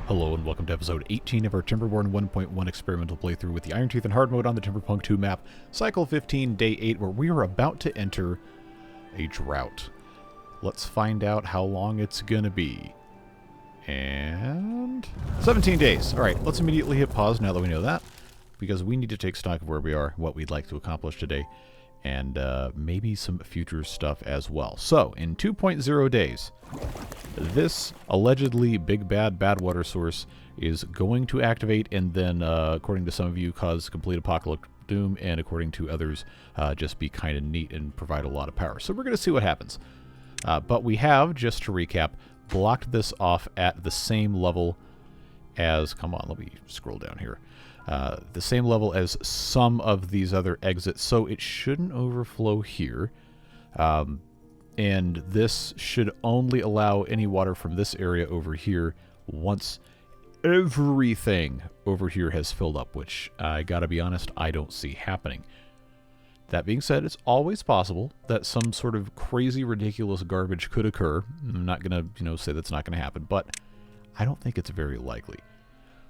Hello and welcome to episode 18 of our Timberborn 1.1 experimental playthrough with the Iron Teeth and Hard mode on the Timberpunk 2 map, Cycle 15, Day 8, where we are about to enter a drought. Let's find out how long it's gonna be. And 17 days. Alright, let's immediately hit pause now that we know that, because we need to take stock of where we are, what we'd like to accomplish today, and maybe some future stuff as well. So, in 2.0 days, this allegedly big bad water source is going to activate and then, according to some of you, cause complete apocalyptic doom, and according to others, just be kind of neat and provide a lot of power. So we're going to see what happens. But we have, just to recap, blocked this off at the same level as, come on, let me scroll down here, the same level as some of these other exits, so it shouldn't overflow here. And this should only allow any water from this area over here once everything over here has filled up, which I gotta be honest, I don't see happening. That being said, it's always possible that some sort of crazy, ridiculous garbage could occur. I'm not gonna, say that's not gonna happen, but I don't think it's very likely.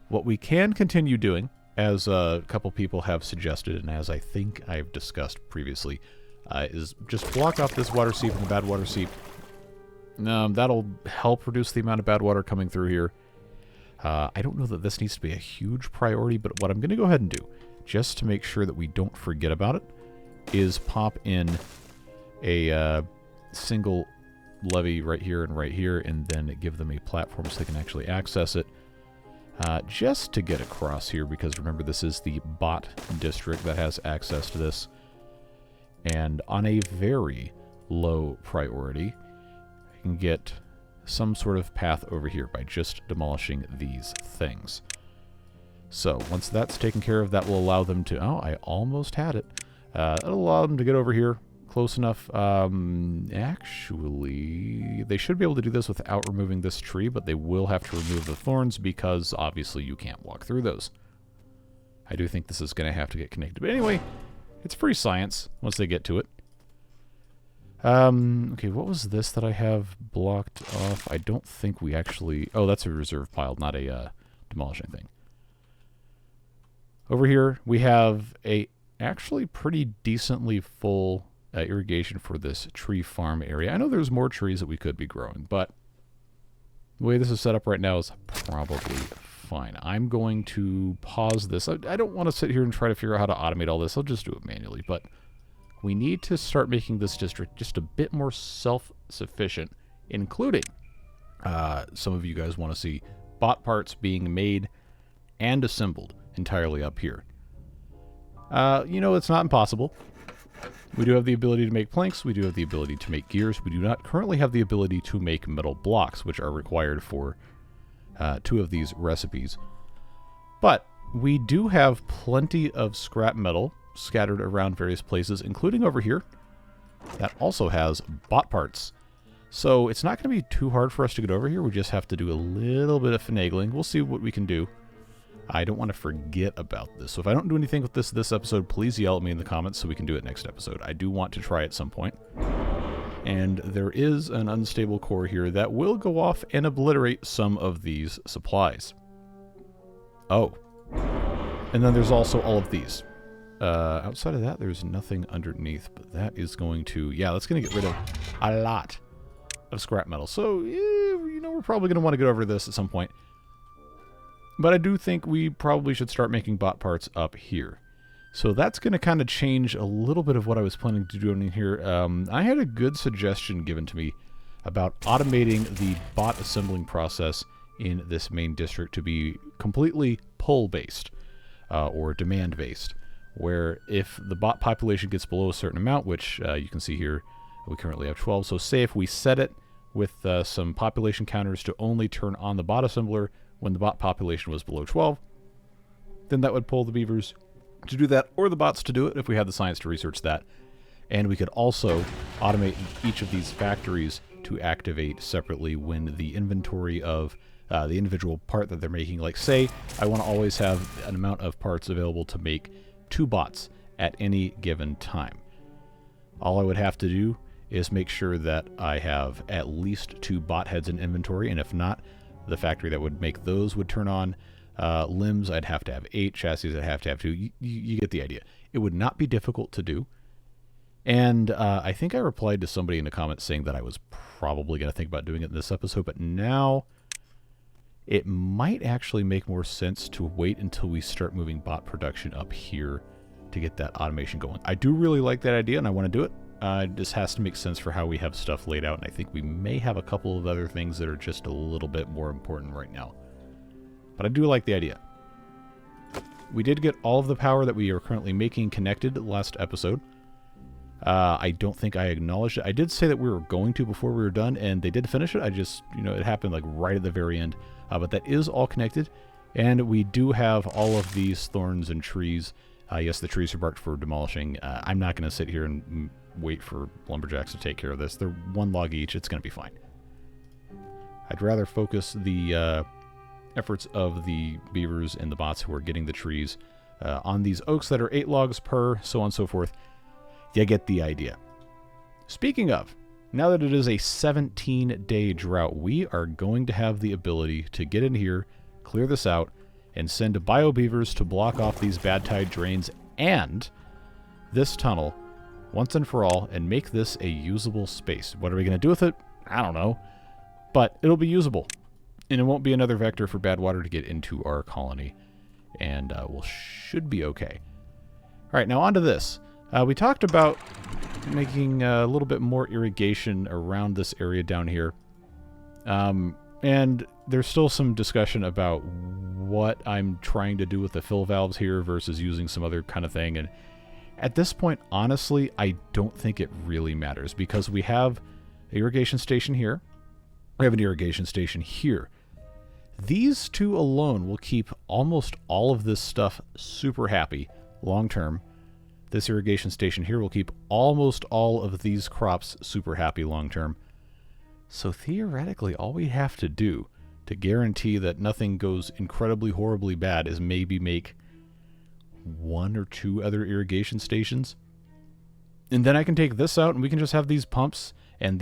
What we can continue doing, as a couple people have suggested, and as I think I've discussed previously, is just block off this water seep and the bad water seep. That'll help reduce the amount of bad water coming through here. I don't know that this needs to be a huge priority, but what I'm going to go ahead and do, just to make sure that we don't forget about it, is pop in a single levee right here, and then give them a platform so they can actually access it. Just to get across here, because remember, this is the bot district that has access to this. And on a very low priority, I can get some sort of path over here by just demolishing these things. So once that's taken care of, that will allow them to... Oh, I almost had it. That'll allow them to get over here close enough. Actually, they should be able to do this without removing this tree, but they will have to remove the thorns because obviously you can't walk through those. I do think this is going to have to get connected. But anyway... It's free science once they get to it. Okay, what was this that I have blocked off? I don't think we actually... Oh, that's a reserve pile, not a demolishing thing. Over here, we have a actually pretty decently full irrigation for this tree farm area. I know there's more trees that we could be growing, but the way this is set up right now is probably fine. I'm going to pause this. I don't want to sit here and try to figure out how to automate all this. I'll just do it manually, but we need to start making this district just a bit more self-sufficient, including some of you guys want to see bot parts being made and assembled entirely up here. It's not impossible. We do have the ability to make planks. We do have the ability to make gears. We do not currently have the ability to make metal blocks, which are required for two of these recipes. But we do have plenty of scrap metal scattered around various places, including over here, that also has bot parts. So it's not going to be too hard for us to get over here. We just have to do a little bit of finagling. We'll see what we can do. I don't want to forget about this. So if I don't do anything with this episode, please yell at me in the comments so we can do it next episode. I do want to try at some point. And there is an unstable core here that will go off and obliterate some of these supplies. Oh. And then there's also all of these. Outside of that, there's nothing underneath, but that is going to... Yeah, that's going to get rid of a lot of scrap metal. So, we're probably going to want to get over this at some point. But I do think we probably should start making bot parts up here. So that's going to kind of change a little bit of what I was planning to do in here. I had a good suggestion given to me about automating the bot assembling process in this main district to be completely pull-based or demand-based, where if the bot population gets below a certain amount, which you can see here, we currently have 12. So say if we set it with some population counters to only turn on the bot assembler when the bot population was below 12, then that would pull the beavers to do that, or the bots to do it if we had the science to research that. And we could also automate each of these factories to activate separately when the inventory of the individual part that they're making, like say I want to always have an amount of parts available to make 2 bots at any given time. All I would have to do is make sure that I have at least 2 bot heads in inventory, and if not, the factory that would make those would turn on. Limbs, I'd have to have 8. Chassis, I'd have to have 2. You get the idea. It would not be difficult to do. And I think I replied to somebody in the comments saying that I was probably going to think about doing it in this episode, but now it might actually make more sense to wait until we start moving bot production up here to get that automation going. I do really like that idea, and I want to do it. It just has to make sense for how we have stuff laid out, and I think we may have a couple of other things that are just a little bit more important right now. But I do like the idea. We did get all of the power that we are currently making connected last episode. I don't think I acknowledged it. I did say that we were going to before we were done, and they did finish it. I just, it happened like right at the very end. But that is all connected, and we do have all of these thorns and trees. Yes, the trees are marked for demolishing. I'm not going to sit here and wait for lumberjacks to take care of this. They're 1 log each. It's going to be fine. I'd rather focus the efforts of the beavers and the bots who are getting the trees on these oaks that are 8 logs per, so on and so forth. You get the idea. Speaking of, now that it is a 17-day drought, we are going to have the ability to get in here, clear this out, and send bio beavers to block off these bad tide drains and this tunnel once and for all and make this a usable space. What are we going to do with it? I don't know. But it'll be usable. And it won't be another vector for bad water to get into our colony. And we should be okay. All right, now on to this. We talked about making a little bit more irrigation around this area down here. And there's still some discussion about what I'm trying to do with the fill valves here versus using some other kind of thing. And at this point, honestly, I don't think it really matters because we have an irrigation station here. We have an irrigation station here. These two alone will keep almost all of this stuff super happy long term. This irrigation station here will keep almost all of these crops super happy long term. So theoretically, all we have to do to guarantee that nothing goes incredibly horribly bad is maybe make 1 or 2 other irrigation stations. And then I can take this out and we can just have these pumps and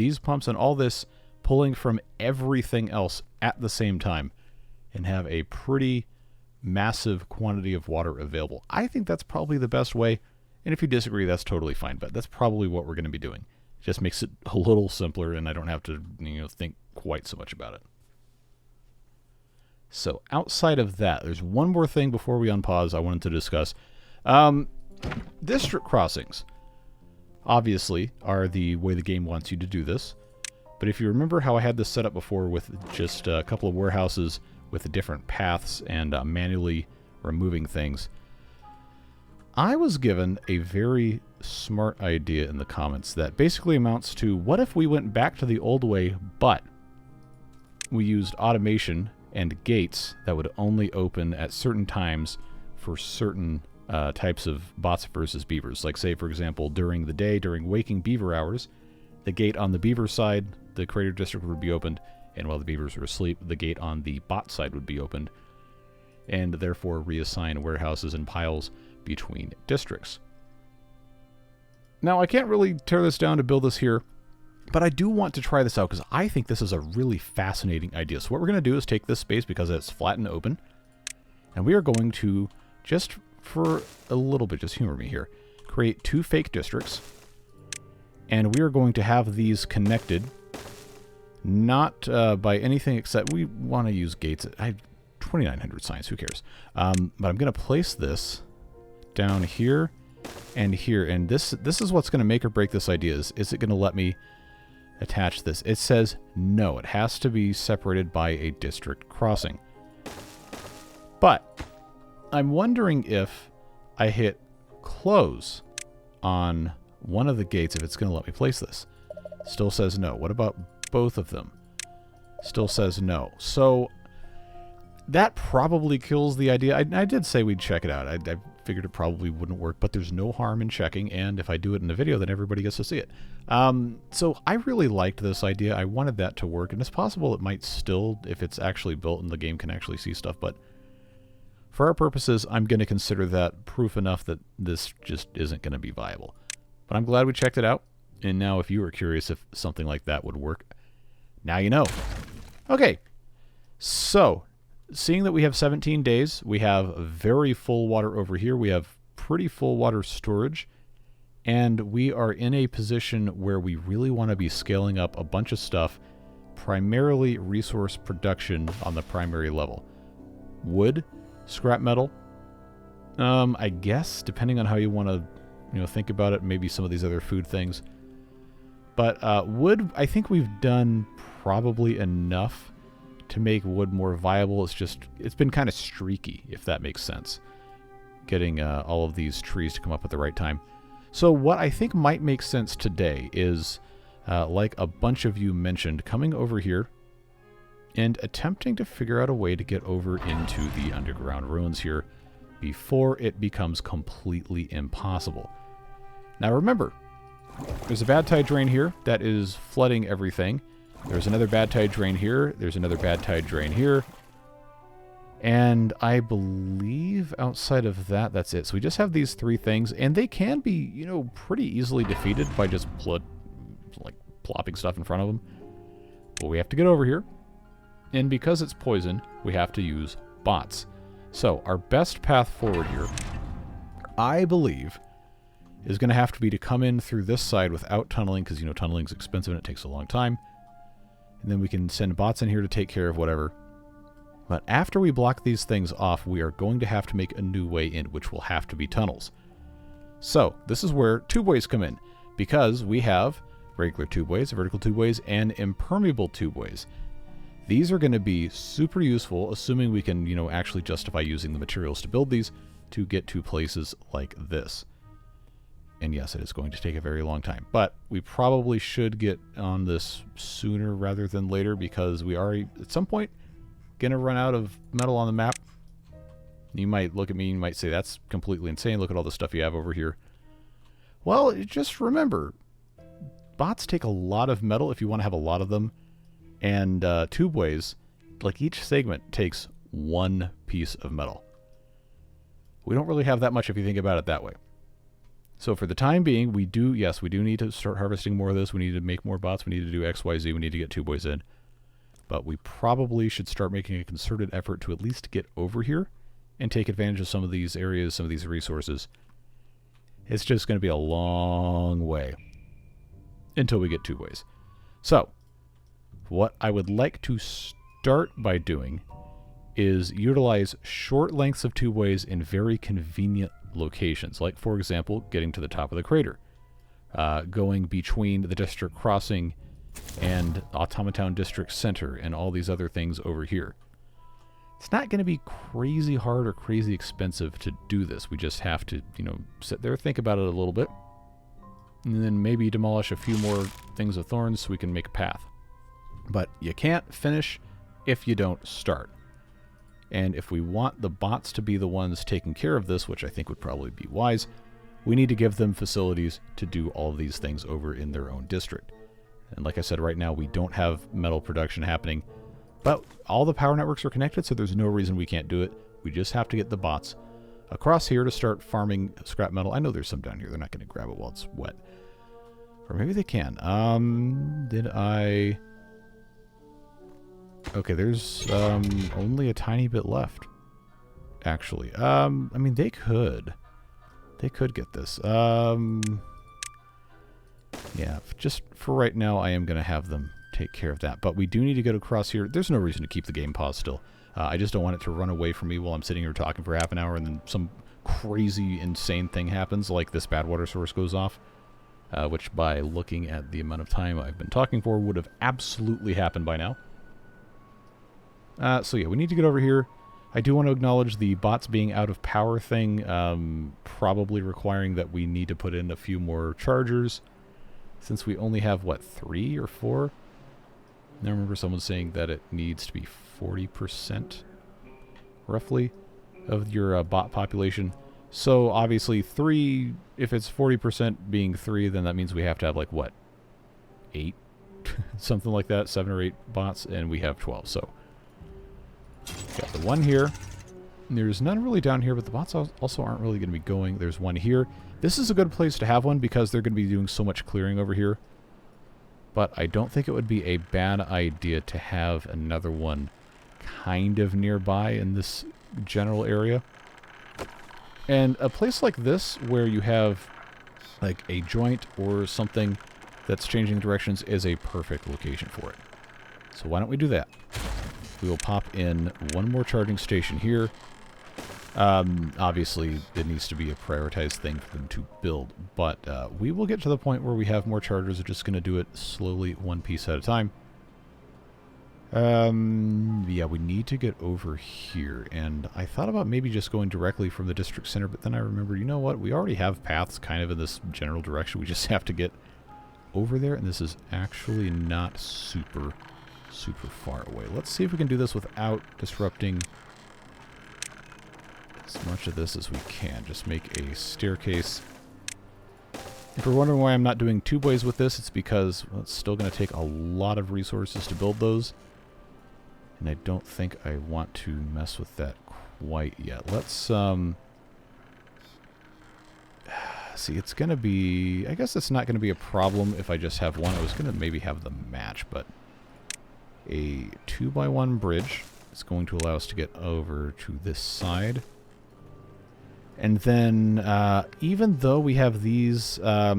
all this pulling from everything else at the same time and have a pretty massive quantity of water available. I think that's probably the best way. And if you disagree, that's totally fine. But that's probably what we're going to be doing. It just makes it a little simpler, and I don't have to, think quite so much about it. So outside of that, there's one more thing before we unpause I wanted to discuss. District crossings, obviously, are the way the game wants you to do this. But if you remember how I had this set up before with just a couple of warehouses with different paths and manually removing things, I was given a very smart idea in the comments that basically amounts to, what if we went back to the old way, but we used automation and gates that would only open at certain times for certain types of bots versus beavers. Like, say, for example, during the day, during waking beaver hours, the gate on the beaver side, the crater district would be opened, and while the beavers were asleep, the gate on the bot side would be opened, and therefore reassign warehouses and piles between districts. Now, I can't really tear this down to build this here, but I do want to try this out because I think this is a really fascinating idea. So what we're going to do is take this space because it's flat and open, and we are going to, just for a little bit, just humor me here, create 2 fake districts, and we are going to have these connected, not by anything except we want to use gates. I have 2900 science, who cares? But I'm going to place this down here and here, and this is what's going to make or break this idea. Is it going to let me attach this? It says no, it has to be separated by a district crossing. But I'm wondering if I hit close on one of the gates, if it's going to let me place this. Still says no. What about both of them? Still says no. So that probably kills the idea. I did say we'd check it out. I figured it probably wouldn't work, but there's no harm in checking, and if I do it in the video, then everybody gets to see it. So I really liked this idea. I wanted that to work, and it's possible it might still, if it's actually built and the game can actually see stuff, but for our purposes, I'm going to consider that proof enough that this just isn't going to be viable. But I'm glad we checked it out, and now if you were curious if something like that would work, now you know. Okay, So, seeing that we have 17 days, we have very full water over here. We have pretty full water storage. And we are in a position where we really want to be scaling up a bunch of stuff, primarily resource production on the primary level. Wood, scrap metal, I guess, depending on how you want to think about it, maybe some of these other food things. But wood, I think we've done probably enough to make wood more viable. It's been kind of streaky, if that makes sense, getting all of these trees to come up at the right time. So what I think might make sense today is, like a bunch of you mentioned, coming over here and attempting to figure out a way to get over into the underground ruins here before it becomes completely impossible. Now remember, there's a bad tide drain here that is flooding everything. There's another bad tide drain here. There's another bad tide drain here. And I believe outside of that, that's it. So we just have these three things, and they can be, pretty easily defeated by just plopping stuff in front of them. But we have to get over here. And because it's poison, we have to use bots. So our best path forward here, I believe, is going to have to be to come in through this side without tunneling, because, tunneling's expensive and it takes a long time. And then we can send bots in here to take care of whatever. But after we block these things off, we are going to have to make a new way in, which will have to be tunnels. So this is where tubeways come in, because we have regular tubeways, vertical tubeways, and impermeable tubeways. These are going to be super useful, assuming we can, actually justify using the materials to build these to get to places like this. And yes, it is going to take a very long time, but we probably should get on this sooner rather than later, because we are, at some point, going to run out of metal on the map. You might look at me and you might say, that's completely insane. Look at all the stuff you have over here. Well, just remember, bots take a lot of metal if you want to have a lot of them. And tubeways, like each segment, takes one piece of metal. We don't really have that much if you think about it that way. So for the time being, we do need to start harvesting more of this. We need to make more bots. We need to do XYZ. We need to get tubeways in. But we probably should start making a concerted effort to at least get over here and take advantage of some of these areas, some of these resources. It's just going to be a long way until we get tubeways. So, what I would like to start by doing is utilize short lengths of tubeways in very convenient locations. Like, for example, getting to the top of the crater. Going between the district crossing and Automatown District Center and all these other things over here. It's not going to be crazy hard or crazy expensive to do this. We just have to, sit there, think about it a little bit, and then maybe demolish a few more things of thorns so we can make a path. But you can't finish if you don't start. And if we want the bots to be the ones taking care of this, which I think would probably be wise, we need to give them facilities to do all of these things over in their own district. And like I said, right now we don't have metal production happening, but all the power networks are connected, so there's no reason we can't do it. We just have to get the bots across here to start farming scrap metal. I know there's some down here. They're not going to grab it while it's wet. Or maybe they can. Did I... Okay, there's only a tiny bit left, actually. I mean, they could. They could get this. Yeah, just for right now, I am going to have them take care of that. But we do need to get across here. There's no reason to keep the game paused still. I just don't want it to run away from me while I'm sitting here talking for half an hour and then some crazy, insane thing happens, like this bad water source goes off, which by looking at the amount of time I've been talking for would have absolutely happened by now. So yeah, we need to get over here. I do want to acknowledge the bots being out of power thing, probably requiring that we need to put in a few more chargers, since we only have, what, 3 or 4? I remember someone saying that it needs to be 40%, roughly, of your bot population. So, obviously, 3, if it's 40% being 3, then that means we have to have, like, what, 8? Something like that, 7 or 8 bots, and we have 12, so... Got the one here. There's none really down here, but the bots also aren't really going to be going. There's one here. This is a good place to have one because they're going to be doing so much clearing over here. But I don't think it would be a bad idea to have another one kind of nearby in this general area. And a place like this where you have like a joint or something that's changing directions is a perfect location for it. So why don't we do that? We will pop in one more charging station here. Obviously, it needs to be a prioritized thing for them to build, but we will get to the point where we have more chargers. We're just going to do it slowly, one piece at a time. Yeah, we need to get over here, and I thought about maybe just going directly from the district center, but then I remember, you know what, we already have paths kind of in this general direction. We just have to get over there, and this is actually not super far away. Let's see if we can do this without disrupting as much of this as we can. Just make a staircase. If you're wondering why I'm not doing tubeways with this, it's because, well, it's still going to take a lot of resources to build those. And I don't think I want to mess with that quite yet. Let's, see, it's going to be... I guess it's not going to be a problem if I just have one. I was going to maybe have them match, but a 2x1 bridge is going to allow us to get over to this side. And then, even though we have these... yeah,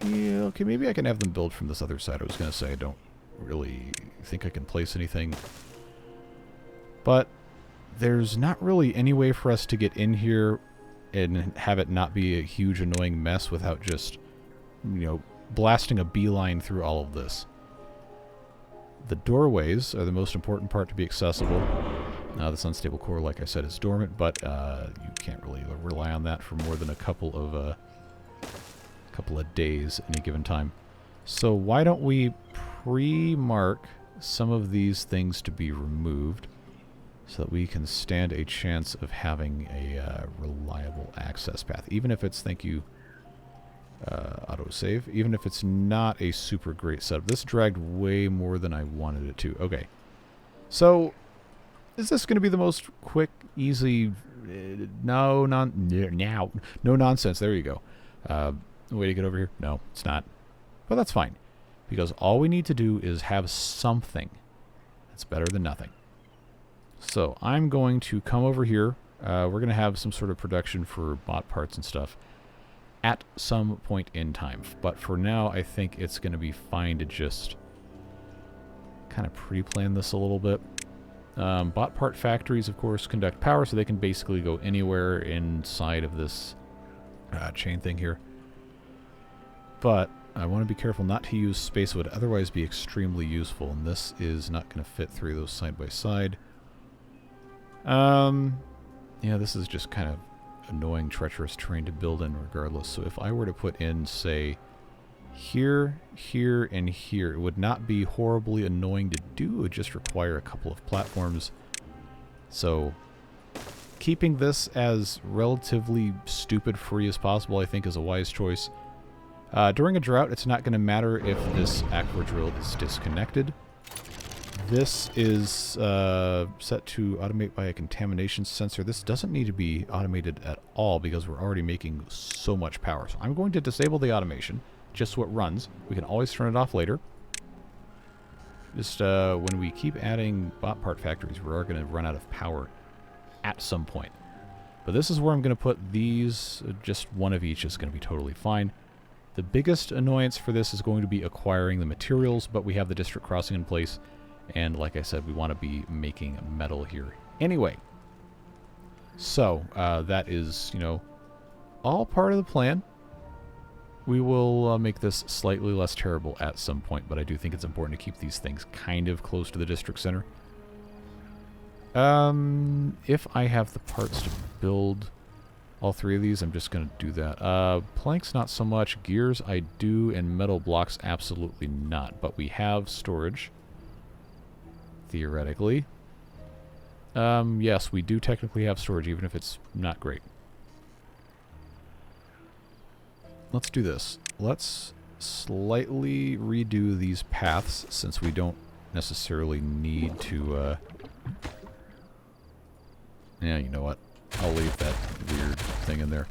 okay, maybe I can have them build from this other side. I was going to say I don't really think I can place anything. But there's not really any way for us to get in here and have it not be a huge annoying mess without just, you know, blasting a beeline through all of this. The doorways are the most important part to be accessible. This unstable core, like I said, is dormant, but you can't really rely on that for more than a couple of days at any given time. So why don't we pre-mark some of these things to be removed so that we can stand a chance of having a reliable access path, even if it's, thank you, autosave, even if it's not a super great setup. This dragged way more than I wanted it to. Okay, so is this going to be the most quick, easy, no nonsense, there you go, way to get over here? No, it's not. But that's fine, because all we need to do is have something that's better than nothing. So I'm going to come over here. We're going to have some sort of production for bot parts and stuff at some point in time. But for now, I think it's going to be fine to just kind of pre-plan this a little bit. Bot part factories, of course, conduct power, so they can basically go anywhere inside of this chain thing here. But I want to be careful not to use space that would otherwise be extremely useful, and this is not going to fit through those side by side. Yeah, this is just kind of annoying, treacherous terrain to build in regardless. So if I were to put in, say, here, here, and here, it would not be horribly annoying to do. It would just require a couple of platforms. So keeping this as relatively stupid free as possible, I think, is a wise choice. During a drought, it's not going to matter if this aquifer drill is disconnected. This is set to automate by a contamination sensor. This doesn't need to be automated at all because we're already making so much power. So I'm going to disable the automation, just so it runs. We can always turn it off later. Just when we keep adding bot part factories, we are going to run out of power at some point. But this is where I'm going to put these. Just one of each is going to be totally fine. The biggest annoyance for this is going to be acquiring the materials, but we have the district crossing in place. And like I said, we want to be making metal here anyway. So that is, you know, all part of the plan. We will make this slightly less terrible at some point, but I do think it's important to keep these things kind of close to the district center. If I have the parts to build all three of these, I'm just going to do that. Planks, not so much. Gears, I do, and metal blocks, absolutely not. But we have storage. Theoretically. Yes, we do technically have storage, even if it's not great. Let's do this. Let's slightly redo these paths, since we don't necessarily need to, yeah, you know what? I'll leave that weird thing in there.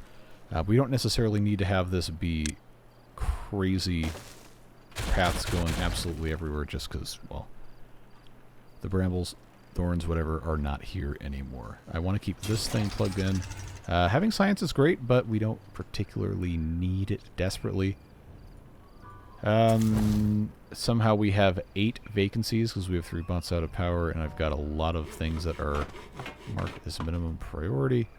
We don't necessarily need to have this be crazy paths going absolutely everywhere just because, well, the brambles, thorns, whatever, are not here anymore. I want to keep this thing plugged in. Having science is great, but we don't particularly need it desperately. Somehow we have 8 vacancies because we have 3 bots out of power, and I've got a lot of things that are marked as minimum priority.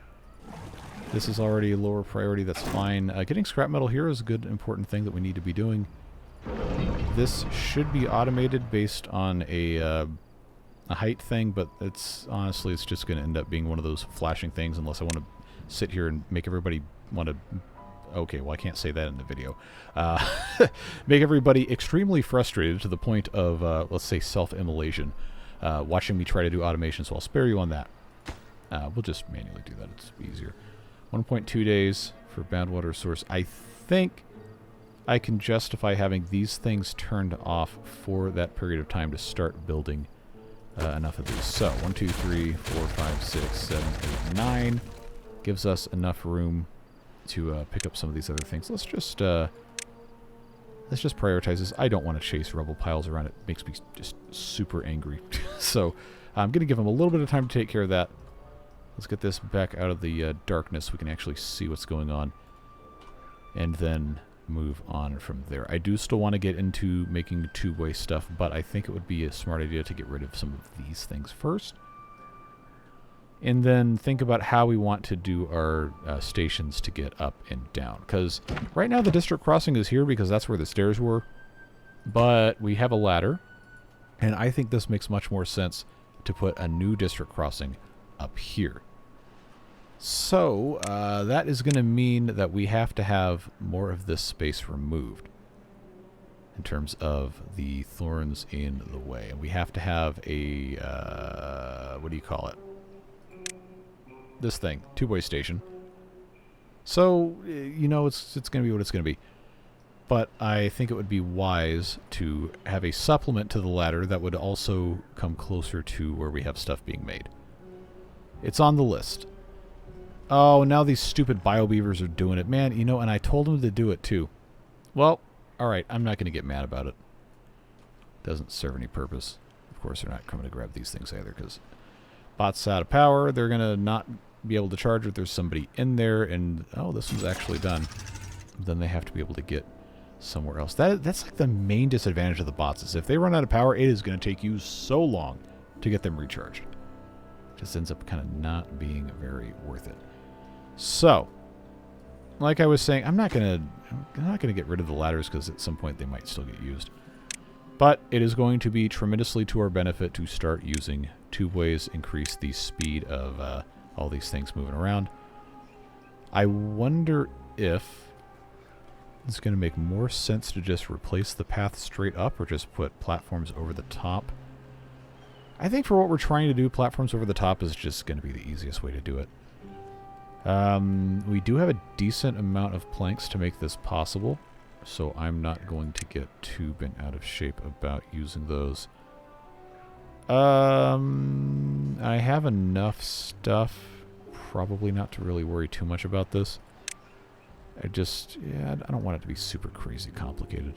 This is already lower priority, that's fine. Getting scrap metal here is a good, important thing that we need to be doing. This should be automated based on a height thing, but honestly, it's just going to end up being one of those flashing things unless I want to sit here and make everybody want to... Okay, well, I can't say that in the video. Make everybody extremely frustrated to the point of, let's say, self-immolation. Watching me try to do automation, so I'll spare you on that. We'll just manually do that. It's easier. 1.2 days for bound water source. I think I can justify having these things turned off for that period of time to start building enough of these. So, 1, 2, 3, 4, 5, 6, 7, 8, 9 gives us enough room to pick up some of these other things. Let's just prioritize this. I don't want to chase rubble piles around. It makes me just super angry. So I'm going to give them a little bit of time to take care of that. Let's get this back out of the darkness. We can actually see what's going on. And then move on from there. I do still want to get into making two-way stuff, but I think it would be a smart idea to get rid of some of these things first. And then think about how we want to do our stations to get up and down. Because right now the district crossing is here because that's where the stairs were. But we have a ladder. And I think this makes much more sense to put a new district crossing up here. So that is going to mean that we have to have more of this space removed. In terms of the thorns in the way. And we have to have a... what do you call it? This thing, two-way station. So, you know, it's going to be what it's going to be. But I think it would be wise to have a supplement to the ladder that would also come closer to where we have stuff being made. It's on the list. Oh, now these stupid biobeavers are doing it. Man, you know, and I told them to do it too. Well, alright, I'm not going to get mad about it. Doesn't serve any purpose. Of course, they're not coming to grab these things either, because bot's out of power. They're going to not be able to charge if there's somebody in there, and oh, this one's actually done. Then they have to be able to get somewhere else. That's like the main disadvantage of the bots, is if they run out of power, it is going to take you so long to get them recharged. Just ends up kind of not being very worth it. So, like I was saying, I'm not gonna get rid of the ladders because at some point they might still get used. But it is going to be tremendously to our benefit to start using tubeways, increase the speed of all these things moving around. I wonder if it's going to make more sense to just replace the path straight up or just put platforms over the top. I think for what we're trying to do, platforms over the top is just going to be the easiest way to do it. We do have a decent amount of planks to make this possible, so I'm not going to get too bent out of shape about using those. I have enough stuff, probably not to really worry too much about this. I don't want it to be super crazy complicated.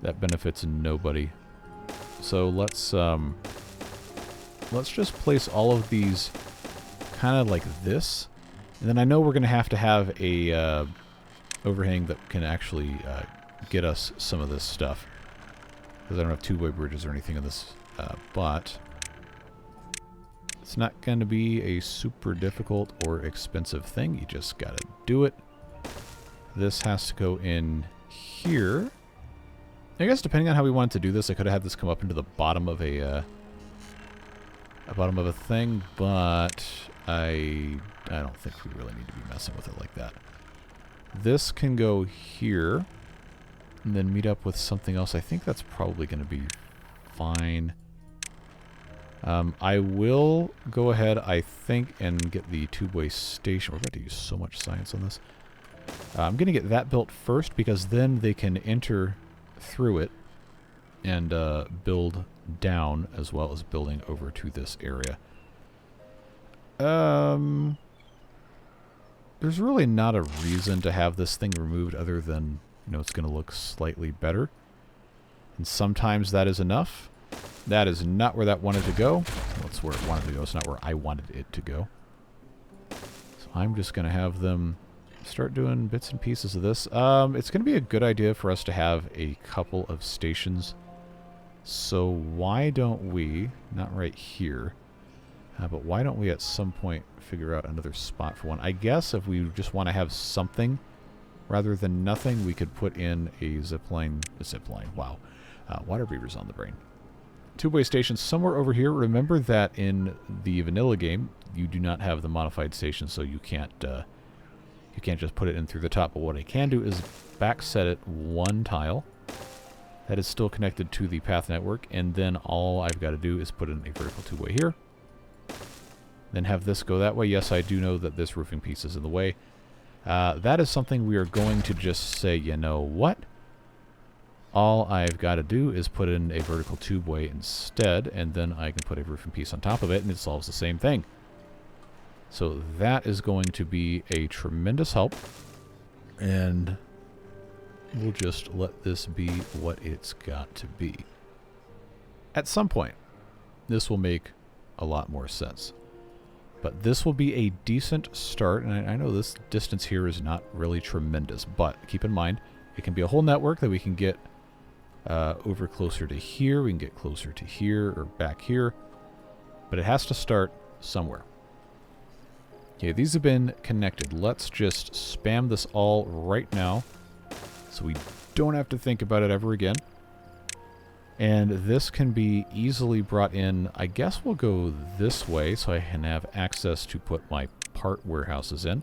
That benefits nobody. So let's just place all of these kind of like this. And then I know we're going to have a overhang that can actually get us some of this stuff. Because I don't have two-way bridges or anything in this, but it's not going to be a super difficult or expensive thing. You just got to do it. This has to go in here. I guess depending on how we wanted to do this, I could have had this come up into the bottom of a thing, but I don't think we really need to be messing with it like that. This can go here and then meet up with something else. I think that's probably going to be fine. I will go ahead, I think, and get the two-way station. We're about to use so much science on this. I'm going to get that built first because then they can enter through it and build down as well as building over to this area. There's really not a reason to have this thing removed other than, you know, it's going to look slightly better. And sometimes that is enough. That is not where that wanted to go. Well, it's where it wanted to go. It's not where I wanted it to go. So I'm just going to have them start doing bits and pieces of this. It's going to be a good idea for us to have a couple of stations. So why don't we, not right here, but why don't we at some point figure out another spot for one? I guess if we just want to have something rather than nothing, we could put in a zipline. Wow. Water beaver's on the brain. Tubeway station somewhere over here. Remember that in the vanilla game, you do not have the modified station, so you can't just put it in through the top. But what I can do is back set it one tile. That is still connected to the path network, and then all I've got to do is put in a vertical two-way here. Then have this go that way. Yes, I do know that this roofing piece is in the way. That is something we are going to just say, you know what? All I've got to do is put in a vertical tubeway instead, and then I can put a roofing piece on top of it, and it solves the same thing. So that is going to be a tremendous help, and we'll just let this be what it's got to be. At some point, this will make a lot more sense. But this will be a decent start, and I know this distance here is not really tremendous, but keep in mind, it can be a whole network that we can get over closer to here, we can get closer to here, or back here, but it has to start somewhere. Okay, these have been connected. Let's just spam this all right now, so we don't have to think about it ever again. And this can be easily brought in. I guess we'll go this way so I can have access to put my part warehouses in.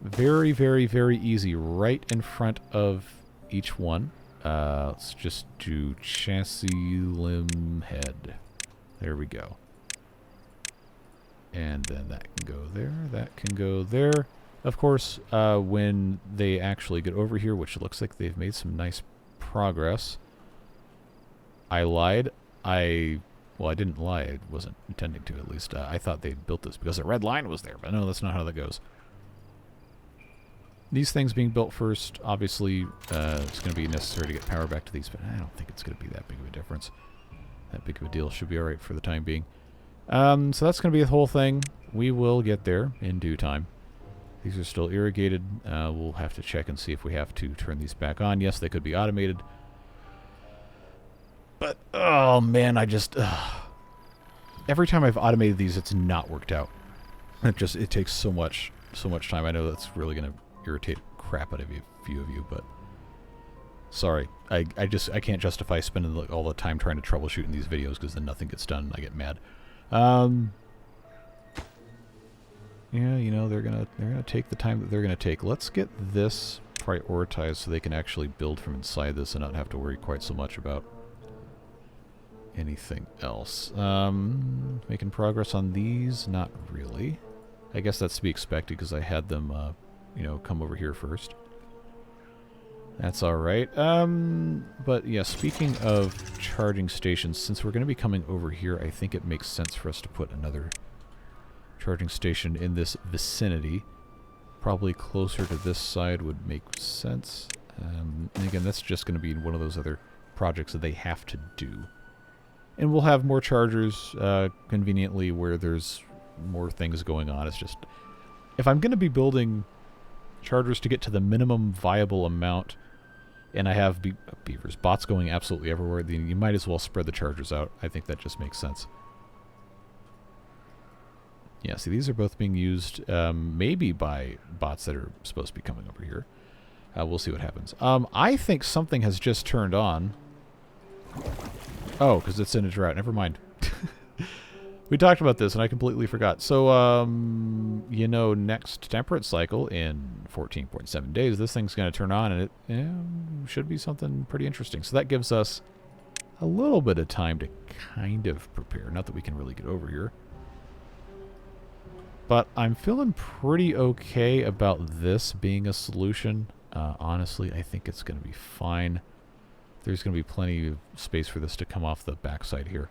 Very, very, very easy. Right in front of each one. Let's just do chassis limb head. There we go. And then that can go there. That can go there. Of course, when they actually get over here, which looks like they've made some nice progress. I lied. Well, I didn't lie. I wasn't intending to, at least. I thought they'd built this because a red line was there, but no, that's not how that goes. These things being built first, obviously, it's going to be necessary to get power back to these, but I don't think it's going to be that big of a difference. That big of a deal. Should be alright for the time being. So that's going to be the whole thing. We will get there in due time. These are still irrigated. We'll have to check and see if we have to turn these back on. Yes, they could be automated. But, oh man, I just... every time I've automated these, it's not worked out. It takes so much time. I know that's really going to irritate crap out of a few of you, but... Sorry. I can't justify spending all the time trying to troubleshoot in these videos, because then nothing gets done and I get mad. Yeah, you know, they're gonna take the time that they're gonna take. Let's get this prioritized so they can actually build from inside this and not have to worry quite so much about anything else. Making progress on these? Not really. I guess that's to be expected because I had them, you know, come over here first. That's alright. But yeah, speaking of charging stations, since we're going to be coming over here, I think it makes sense for us to put another charging station in this vicinity. Probably closer to this side would make sense. And again, that's just going to be one of those other projects that they have to do. And we'll have more chargers conveniently where there's more things going on. It's just, if I'm going to be building chargers to get to the minimum viable amount, and I have bots going absolutely everywhere, then you might as well spread the chargers out. I think that just makes sense. Yeah, see, these are both being used maybe by bots that are supposed to be coming over here. We'll see what happens. I think something has just turned on. Oh, because it's in a drought. Never mind. We talked about this, and I completely forgot. So, you know, next temperate cycle in 14.7 days, this thing's going to turn on, and it should be something pretty interesting. So that gives us a little bit of time to kind of prepare. Not that we can really get over here. But I'm feeling pretty okay about this being a solution. Honestly, I think it's going to be fine. There's going to be plenty of space for this to come off the backside here.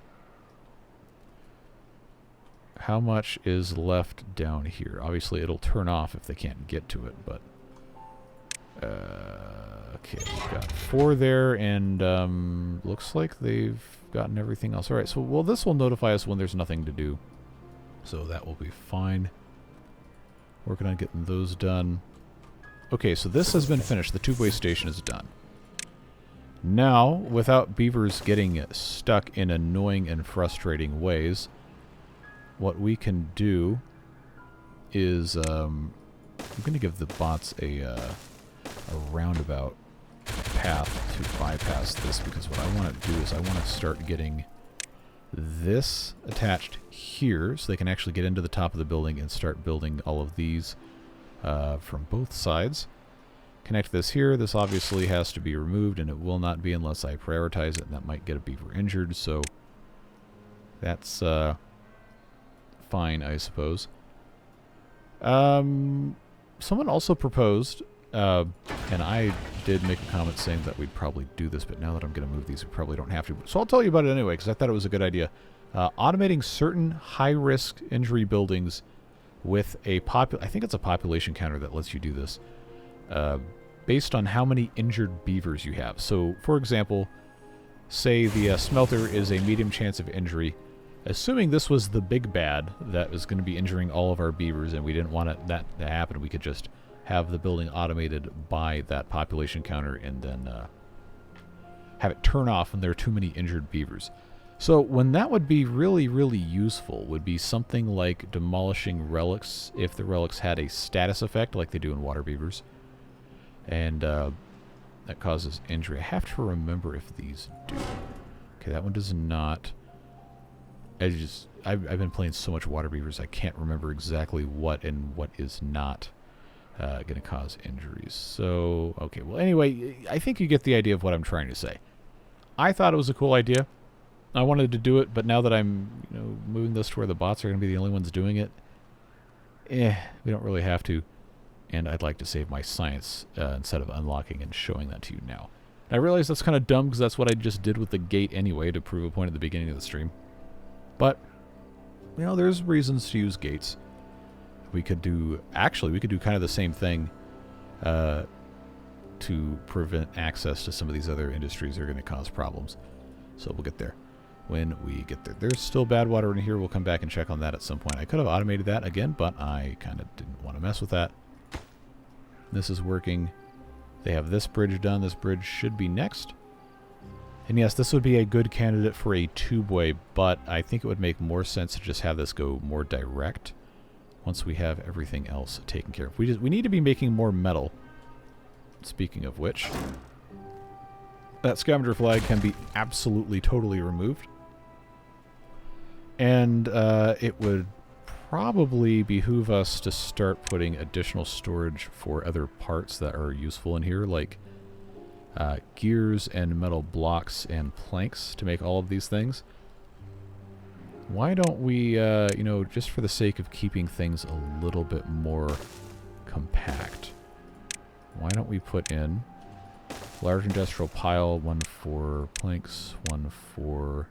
How much is left down here? Obviously, it'll turn off if they can't get to it, but... Okay, we've got 4 there, and looks like they've gotten everything else. All right, so well, this will notify us when there's nothing to do, so that will be fine. Working on getting those done. Okay, so this has been finished. The tubeway station is done. Now, without beavers getting stuck in annoying and frustrating ways, what we can do is I'm going to give the bots a roundabout path to bypass this, because what I want to do is I want to start getting this attached here so they can actually get into the top of the building and start building all of these from both sides. Connect this here. This obviously has to be removed, and it will not be unless I prioritize it, and that might get a beaver injured, so that's fine, I suppose. Someone also proposed, and I did make a comment saying that we'd probably do this, but now that I'm going to move these, we probably don't have to. So I'll tell you about it anyway, because I thought it was a good idea. Automating certain high-risk injury buildings with a I think it's a population counter that lets you do this, based on how many injured beavers you have. So, for example, say the smelter is a medium chance of injury. Assuming this was the big bad that was going to be injuring all of our beavers, and we didn't want that to happen, we could just have the building automated by that population counter and then have it turn off when there are too many injured beavers. So when that would be really, really useful would be something like demolishing relics if the relics had a status effect like they do in water beavers. And that causes injury. I have to remember if these do. Okay, that one does not. I've been playing so much water beavers, I can't remember exactly what and what is not going to cause injuries. So, okay, well, anyway, I think you get the idea of what I'm trying to say. I thought it was a cool idea. I wanted to do it, but now that I'm moving this to where the bots are going to be the only ones doing it, we don't really have to. And I'd like to save my science instead of unlocking and showing that to you now. And I realize that's kind of dumb because that's what I just did with the gate anyway to prove a point at the beginning of the stream. But, there's reasons to use gates. We could do kind of the same thing to prevent access to some of these other industries that are going to cause problems. So we'll get there when we get there. There's still bad water in here. We'll come back and check on that at some point. I could have automated that again, but I kind of didn't want to mess with that. This is working. They have this bridge done. This bridge should be next. And yes, this would be a good candidate for a tubeway, but I think it would make more sense to just have this go more direct once we have everything else taken care of. We need to be making more metal. Speaking of which, that scavenger flag can be absolutely, totally removed. And it would probably behoove us to start putting additional storage for other parts that are useful in here, like gears and metal blocks and planks to make all of these things. Why don't we, just for the sake of keeping things a little bit more compact, why don't we put in large industrial pile, one for planks, one for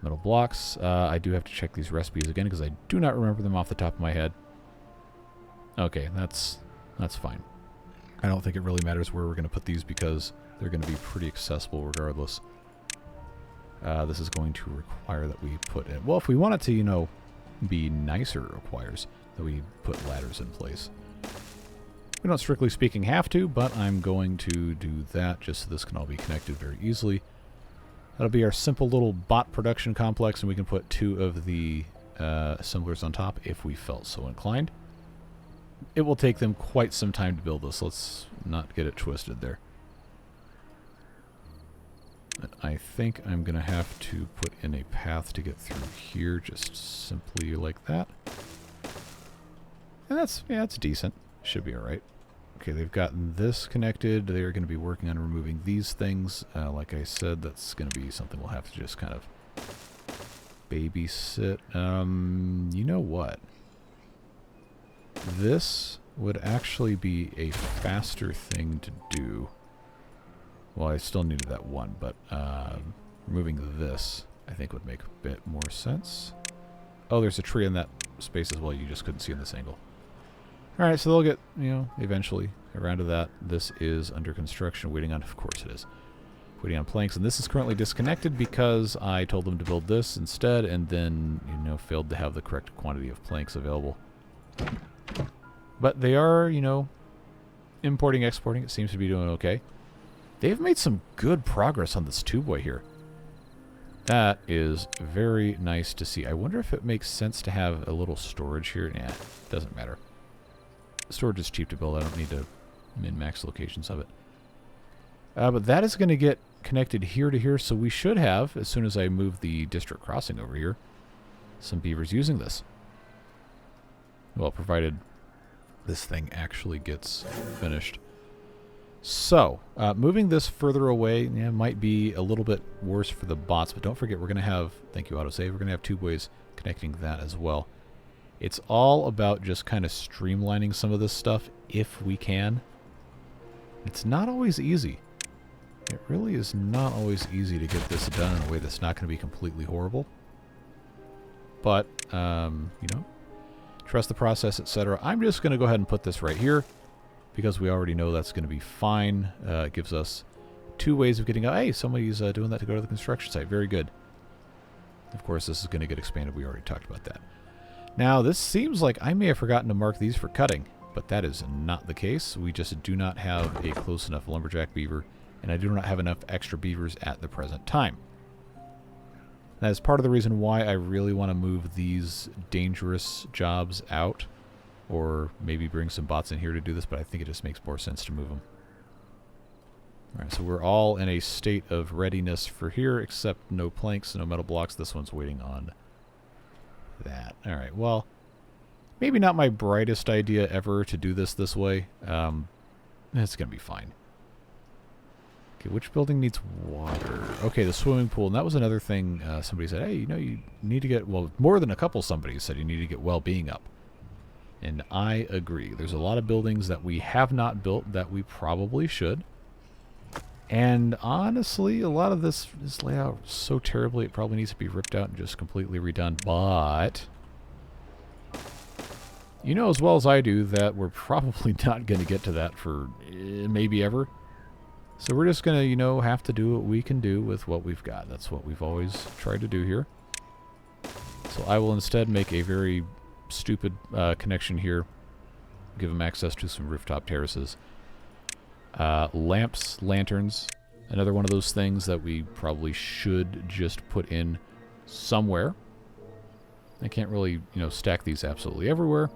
metal blocks. I do have to check these recipes again because I do not remember them off the top of my head. Okay, that's fine. I don't think it really matters where we're going to put these because they're going to be pretty accessible regardless. This is going to require that we put in... Well, if we want it to, be nicer, it requires that we put ladders in place. We don't, strictly speaking, have to, but I'm going to do that just so this can all be connected very easily. That'll be our simple little bot production complex, and we can put 2 of the assemblers on top if we felt so inclined. It will take them quite some time to build this. Let's not get it twisted there. And I think I'm going to have to put in a path to get through here, just simply like that. And that's decent. Should be alright. Okay, they've gotten this connected. They're going to be working on removing these things. Like I said, that's going to be something we'll have to just kind of babysit. You know what? This would actually be a faster thing to do. Well, I still needed that one, but removing this, I think, would make a bit more sense. Oh, there's a tree in that space as well. You just couldn't see in this angle. All right, so they'll get, you know, eventually around to that. This is under construction, waiting on, of course it is, waiting on planks. And this is currently disconnected because I told them to build this instead and then, you know, failed to have the correct quantity of planks available. But they are, you know, importing, exporting. It seems to be doing okay. They've made some good progress on this tubeway here. That is very nice to see. I wonder if it makes sense to have a little storage here. Nah, doesn't matter. Storage is cheap to build. I don't need to min-max locations of it. But that is going to get connected here to here, so we should have, as soon as I move the district crossing over here, some beavers using this. Well, provided this thing actually gets finished. So, moving this further away, yeah, might be a little bit worse for the bots, but don't forget we're going to have, thank you autosave, we're going to have tubeways connecting that as well. It's all about just kind of streamlining some of this stuff if we can. It's not always easy. It really is not always easy to get this done in a way that's not going to be completely horrible. But, you know, trust the process, etc. I'm just going to go ahead and put this right here because we already know that's going to be fine. It gives us 2 ways of getting out. Hey, somebody's doing that to go to the construction site. Very good. Of course, this is going to get expanded. We already talked about that. Now, this seems like I may have forgotten to mark these for cutting, but that is not the case. We just do not have a close enough lumberjack beaver, and I do not have enough extra beavers at the present time. That is part of the reason why I really want to move these dangerous jobs out, or maybe bring some bots in here to do this, but I think it just makes more sense to move them. Alright, so we're all in a state of readiness for here, except no planks, no metal blocks. This one's waiting on that. Alright, well, maybe not my brightest idea ever to do this way. It's going to be fine. Okay, which building needs water? Okay, the swimming pool. And that was another thing somebody said, hey, you know, you need to get, well, more than a couple somebody said you need to get well-being up. And I agree. There's a lot of buildings that we have not built that we probably should. And honestly, a lot of this is laid out so terribly it probably needs to be ripped out and just completely redone. But you know as well as I do that we're probably not going to get to that for maybe ever. So we're just going to, you know, have to do what we can do with what we've got. That's what we've always tried to do here. So I will instead make a very stupid connection here. Give them access to some rooftop terraces. Lamps, lanterns, another one of those things that we probably should just put in somewhere. I can't really, you know, stack these absolutely everywhere,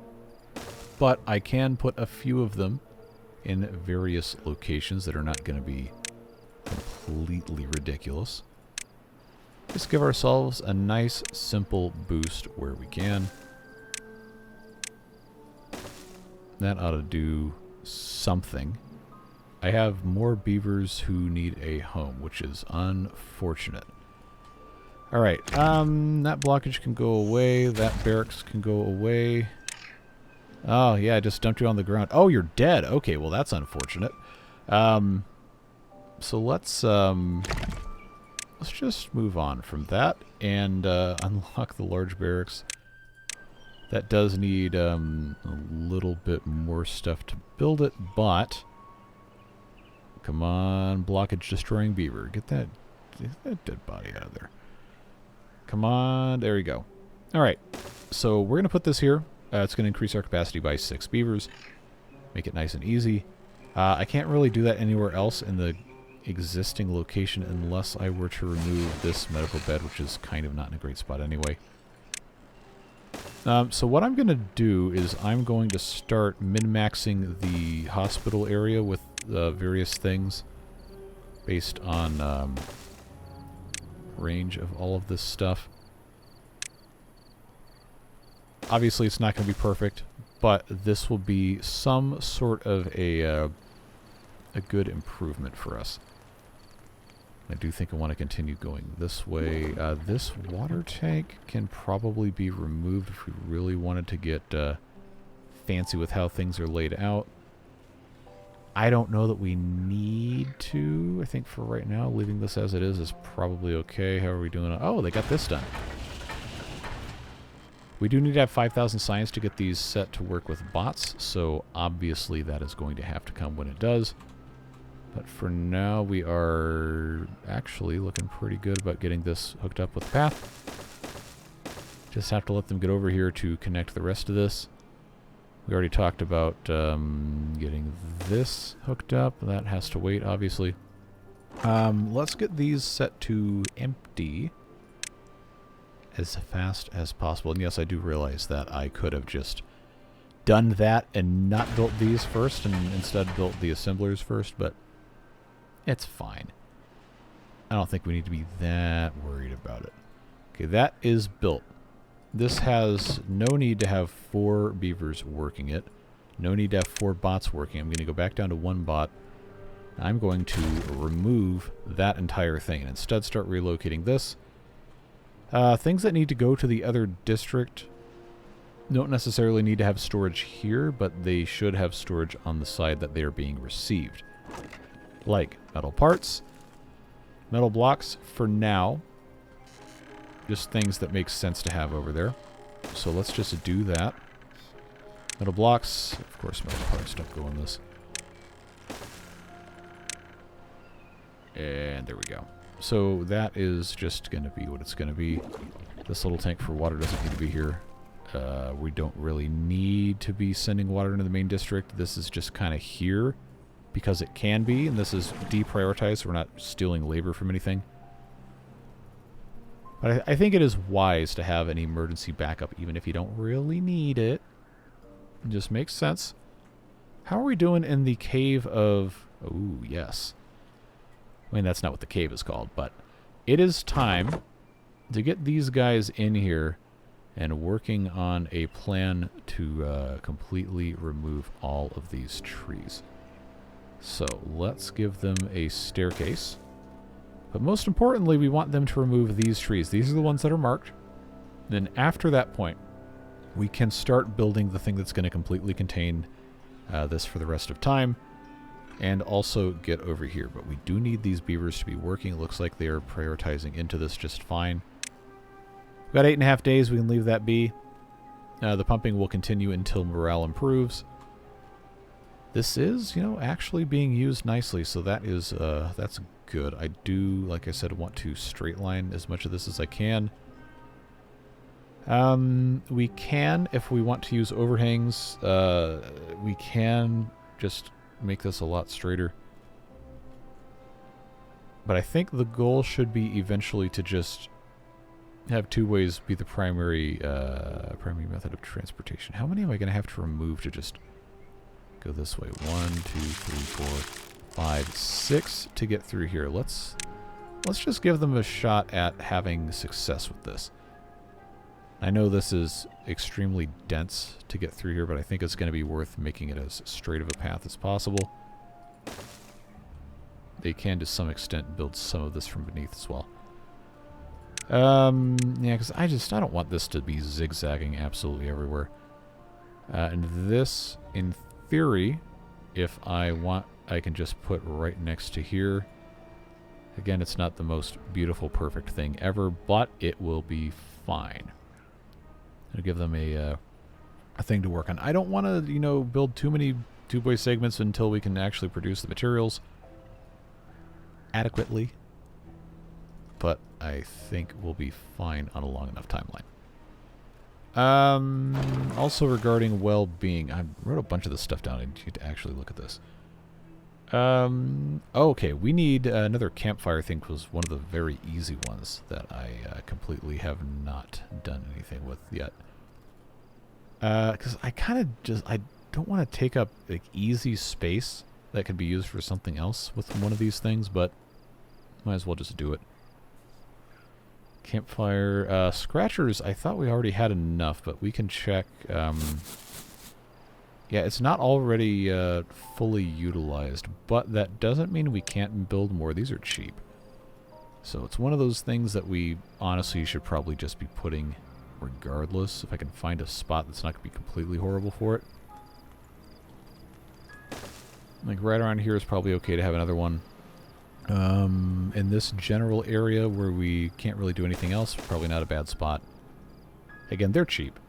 but I can put a few of them in various locations that are not going to be completely ridiculous. Just give ourselves a nice, simple boost where we can. That ought to do something. I have more beavers who need a home, which is unfortunate. Alright, that blockage can go away. That barracks can go away. Oh, yeah, I just dumped you on the ground. Oh, you're dead. Okay, well, that's unfortunate. So let's just move on from that and unlock the large barracks. That does need a little bit more stuff to build it, but come on, blockage destroying beaver. Get that dead body out of there. Come on, there we go. Alright, so we're going to put this here. It's going to increase our capacity by 6 beavers. Make it nice and easy. I can't really do that anywhere else in the existing location unless I were to remove this medical bed, which is kind of not in a great spot anyway. So what I'm going to do is I'm going to start min-maxing the hospital area with various things based on range of all of this stuff. Obviously, it's not going to be perfect, but this will be some sort of a good improvement for us. I do think I want to continue going this way. This water tank can probably be removed if we really wanted to get fancy with how things are laid out. I don't know that we need to. I think for right now, leaving this as it is probably okay. How are we doing? Oh, they got this done. We do need to have 5,000 science to get these set to work with bots, so obviously that is going to have to come when it does. But for now, we are actually looking pretty good about getting this hooked up with the path. Just have to let them get over here to connect the rest of this. We already talked about getting this hooked up. That has to wait, obviously. Let's get these set to empty as fast as possible. And yes, I do realize that I could have just done that and not built these first and instead built the assemblers first, but it's fine. I don't think we need to be that worried about it. Okay, that is built. This has no need to have 4 beavers working it. No need to have 4 bots working. I'm going to go back down to 1 bot. I'm going to remove that entire thing and instead start relocating this. Things that need to go to the other district don't necessarily need to have storage here, but they should have storage on the side that they are being received. Like metal parts, metal blocks for now. Just things that make sense to have over there. So let's just do that. Metal blocks, of course metal parts don't go in this. And there we go. So that is just going to be what it's going to be. This little tank for water doesn't need to be here. We don't really need to be sending water into the main district. This is just kind of here because it can be, and this is deprioritized, so we're not stealing labor from anything. But I think it is wise to have an emergency backup, even if you don't really need it. It just makes sense. How are we doing in the cave of... Ooh, yes. I mean, that's not what the cave is called, but it is time to get these guys in here and working on a plan to completely remove all of these trees. So let's give them a staircase. But most importantly, we want them to remove these trees. These are the ones that are marked. Then after that point, we can start building the thing that's going to completely contain this for the rest of time. And also get over here. But we do need these beavers to be working. It looks like they are prioritizing into this just fine. We've got 8.5 days. We can leave that be. The pumping will continue until morale improves. This is, you know, actually being used nicely. So that is, that's good. I do, like I said, want to straight line as much of this as I can. We can, if we want to use overhangs, we can just make this a lot straighter. But I think the goal should be eventually to just have Tubeways be the primary method of transportation. How many am I going to have to remove to just go this way? 1, 2, 3, 4, 5, 6 to get through here. Let's just give them a shot at having success with this. I know this is extremely dense to get through here, but I think it's going to be worth making it as straight of a path as possible. They can, to some extent, build some of this from beneath as well. Yeah, because I don't want this to be zigzagging absolutely everywhere. And this, in theory, if I want, I can just put right next to here. Again, it's not the most beautiful, perfect thing ever, but it will be fine. It'll give them a thing to work on. I don't want to, you know, build too many tubeway segments until we can actually produce the materials adequately. But I think we'll be fine on a long enough timeline. Also regarding well-being, I wrote a bunch of this stuff down. I need to actually look at this. Okay, we need another campfire thing. Was one of the very easy ones that I completely have not done anything with yet. Because I kind of just, I don't want to take up like easy space that could be used for something else with one of these things, but might as well just do it. Campfire, scratchers, I thought we already had enough, but we can check. Yeah, it's not already fully utilized, but that doesn't mean we can't build more. These are cheap. So it's one of those things that we honestly should probably just be putting regardless. If I can find a spot that's not going to be completely horrible for it. Like right around here is probably okay to have another one. In this general area where we can't really do anything else, probably not a bad spot. Again, they're cheap.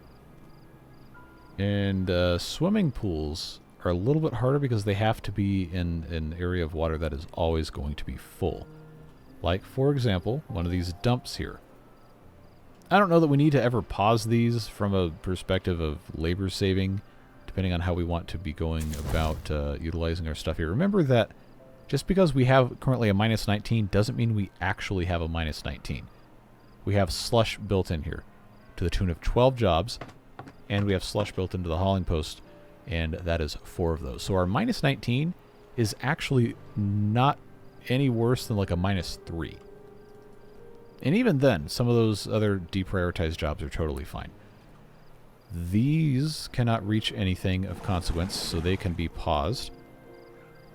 And swimming pools are a little bit harder because they have to be in an area of water that is always going to be full. Like, for example, one of these dumps here. I don't know that we need to ever pause these from a perspective of labor saving, depending on how we want to be going about utilizing our stuff here. Remember that just because we have currently a minus 19 doesn't mean we actually have a minus 19. We have slush built in here to the tune of 12 jobs, and we have slush built into the hauling post, and that is 4 of those. So our minus 19 is actually not any worse than like a minus 3. And even then, some of those other deprioritized jobs are totally fine. These cannot reach anything of consequence, so they can be paused.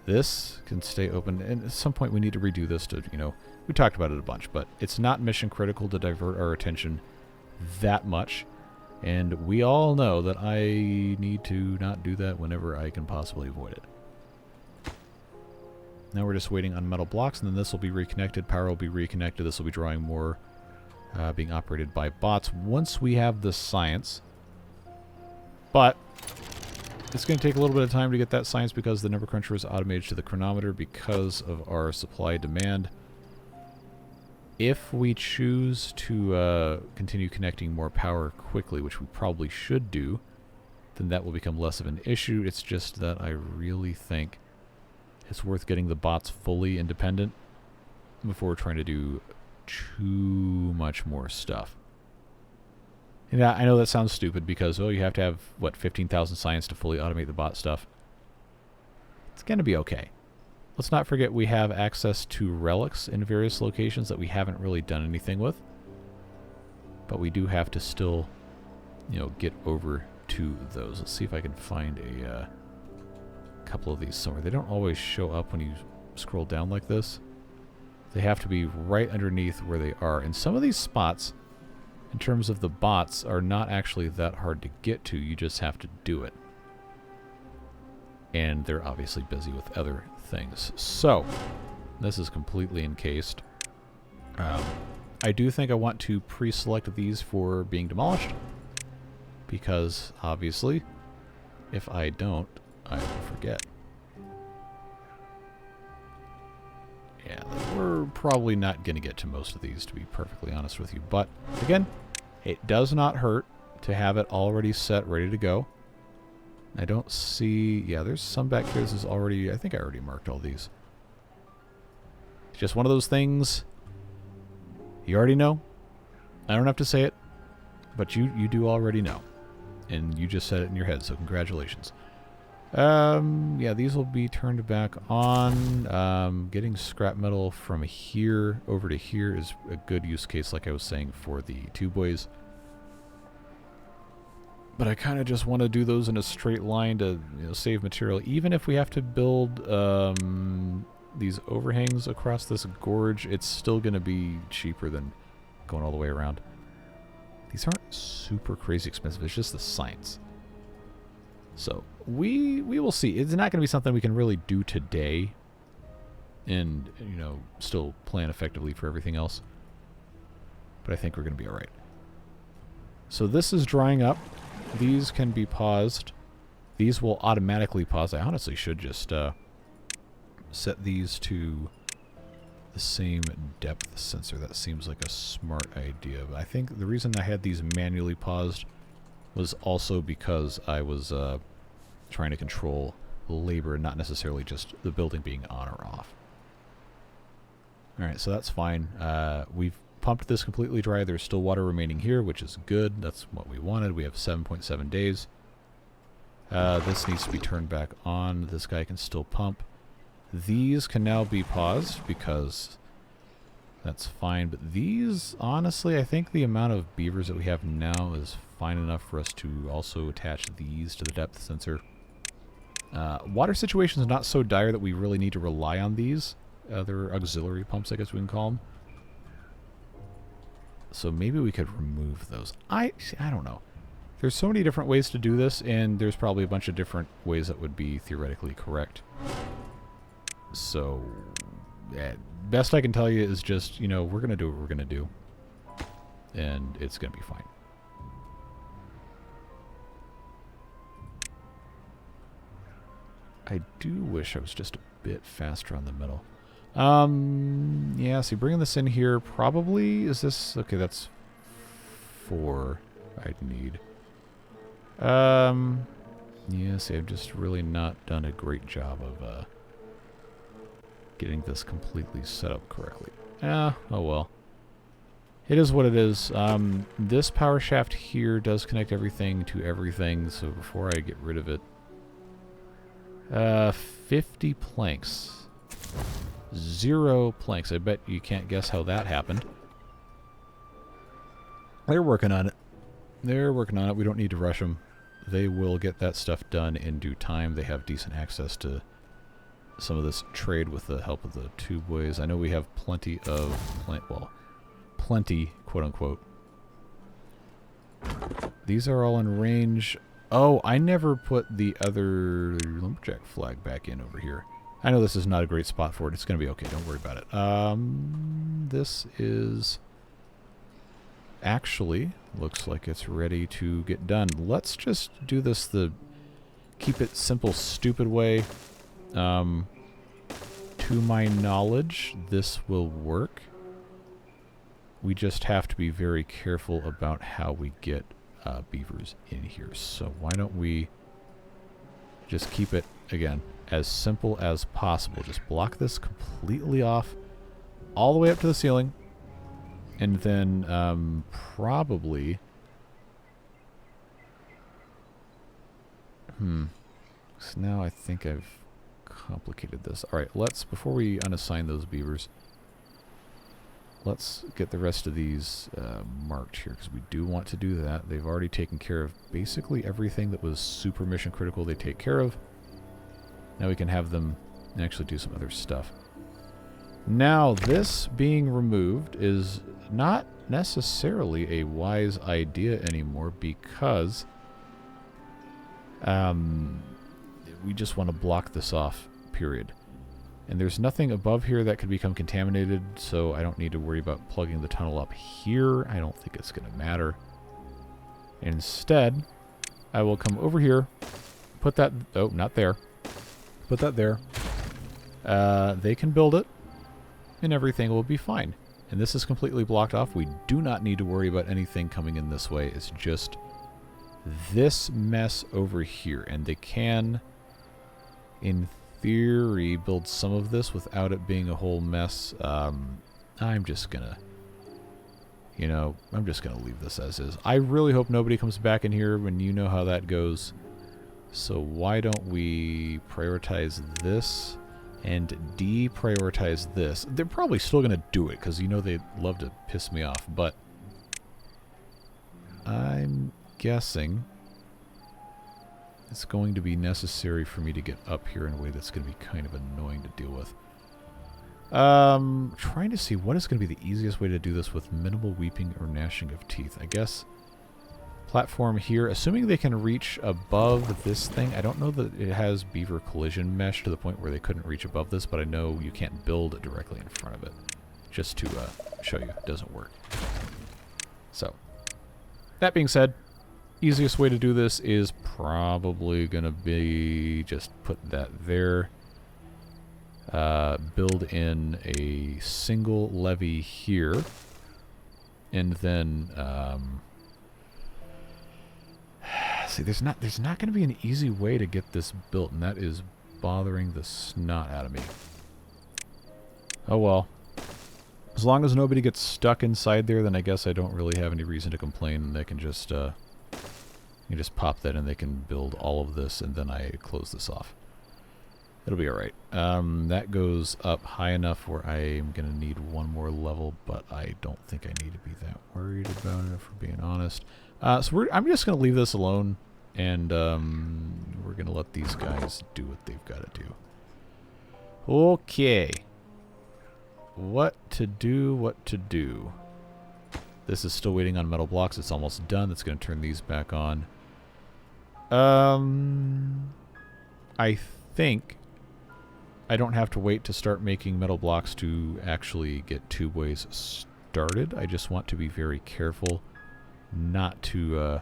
This can stay open, and at some point we need to redo this to, you know, we talked about it a bunch, but it's not mission critical to divert our attention that much. And we all know that I need to not do that whenever I can possibly avoid it. Now we're just waiting on metal blocks, and then this will be reconnected. Power will be reconnected. This will be drawing more, being operated by bots once we have the science. But it's going to take a little bit of time to get that science because the number cruncher is automated to the chronometer because of our supply demand. If we choose to continue connecting more power quickly, which we probably should do, then that will become less of an issue. It's just that I really think it's worth getting the bots fully independent before trying to do too much more stuff. And I know that sounds stupid because, oh, you have to have, what, 15,000 science to fully automate the bot stuff. It's going to be okay. Let's not forget we have access to relics in various locations that we haven't really done anything with. But we do have to still, you know, get over to those. Let's see if I can find a couple of these somewhere. They don't always show up when you scroll down like this. They have to be right underneath where they are. And some of these spots, in terms of the bots, are not actually that hard to get to. You just have to do it. And they're obviously busy with other things. So, this is completely encased. I do think I want to pre-select these for being demolished. Because, obviously, if I don't, I will forget. Yeah, we're probably not going to get to most of these, to be perfectly honest with you. But, again, it does not hurt to have it already set, ready to go. I don't see... Yeah, there's some back here. This is already... I think I already marked all these. It's just one of those things you already know. I don't have to say it, but you do already know. And you just said it in your head, so congratulations. Yeah, these will be turned back on. Getting scrap metal from here over to here is a good use case, like I was saying, for the Tubeways. But I kind of just want to do those in a straight line to, you know, save material. Even if we have to build these overhangs across this gorge, it's still going to be cheaper than going all the way around. These aren't super crazy expensive. It's just the science. So we will see. It's not going to be something we can really do today and, you know, still plan effectively for everything else. But I think we're going to be all right. So this is drying up. These can be paused. These will automatically pause. I honestly should just set these to the same depth sensor. That seems like a smart idea. But I think the reason I had these manually paused was also because I was trying to control labor, not necessarily just the building being on or off. Alright, so that's fine. We've pumped this completely dry. There's still water remaining here, which is good. That's what we wanted. We have 7.7 days. This needs to be turned back on. This guy can still pump. These can now be paused because that's fine. But these, honestly, I think the amount of beavers that we have now is fine enough for us to also attach these to the depth sensor. Water situation is not so dire that we really need to rely on these. They're auxiliary pumps, I guess we can call them. So maybe we could remove those. I don't know. There's so many different ways to do this, and there's probably a bunch of different ways that would be theoretically correct. So, best I can tell you is just, you know, we're going to do what we're going to do. And it's going to be fine. I do wish I was just a bit faster on the middle. Yeah, see, bringing this in here probably... Is this... Okay, that's 4 I'd need. Yeah, see, I've just really not done a great job of, getting this completely set up correctly. Oh well. It is what it is. This power shaft here does connect everything to everything, so before I get rid of it... 50 planks. 0 planks. I bet you can't guess how that happened. They're working on it. They're working on it. We don't need to rush them. They will get that stuff done in due time. They have decent access to some of this trade with the help of the Tubeways. I know we have plenty of... plenty, quote-unquote. These are all in range... Oh, I never put the other lumberjack flag back in over here. I know this is not a great spot for it. It's going to be okay. Don't worry about it. This is... Actually, looks like it's ready to get done. Let's just do this the keep it simple, stupid way. To my knowledge, this will work. We just have to be very careful about how we get beavers in here. So why don't we just keep it, again, as simple as possible. Just block this completely off all the way up to the ceiling. And then probably... So now I think I've complicated this. Alright, let's, before we unassign those beavers, let's get the rest of these marked here, because we do want to do that. They've already taken care of basically everything that was super mission critical they take care of. Now we can have them actually do some other stuff. Now, this being removed is not necessarily a wise idea anymore, because we just want to block this off, period. And there's nothing above here that could become contaminated, so I don't need to worry about plugging the tunnel up here. I don't think it's going to matter. Instead, I will come over here, put that... Oh, not there. Put that there. They can build it, and everything will be fine. And this is completely blocked off. We do not need to worry about anything coming in this way. It's just this mess over here. And they can, in theory, build some of this without it being a whole mess. I'm just gonna, I'm just gonna leave this as is. I really hope nobody comes back in here when you know how that goes. So why don't we prioritize this and deprioritize this? They're probably still gonna do it because they love to piss me off, but I'm guessing it's going to be necessary for me to get up here in a way that's going to be kind of annoying to deal with. Trying to see what is going to be the easiest way to do this with minimal weeping or gnashing of teeth. I guess platform here, assuming they can reach above this thing. I don't know that it has beaver collision mesh to the point where they couldn't reach above this, but I know you can't build it directly in front of it. Just to show you, it doesn't work. So, that being said, easiest way to do this is probably going to be just put that there. Build in a single levee here. And then, see, there's not going to be an easy way to get this built, and that is bothering the snot out of me. Oh well. As long as nobody gets stuck inside there, then I guess I don't really have any reason to complain, and they can just, you just pop that and they can build all of this, and then I close this off. It'll be alright. That goes up high enough where I'm going to need one more level, but I don't think I need to be that worried about it, if we're being honest. So I'm just going to leave this alone, and we're going to let these guys do what they've got to do. Okay. What to do. This is still waiting on metal blocks. It's almost done. That's going to turn these back on. I think I don't have to wait to start making metal blocks to actually get Tubeways started. I just want to be very careful not to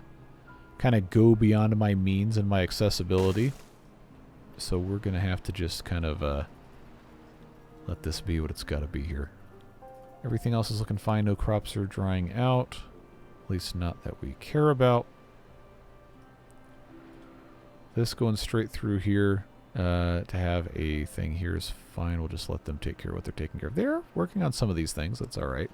kind of go beyond my means and my accessibility. so we're going to have to just kind of let this be what it's got to be here. Everything else is looking fine. No crops are drying out. At least not that we care about. This going straight through here to have a thing here is fine. We'll just let them take care of what they're taking care of. They're working on some of these things. That's all right.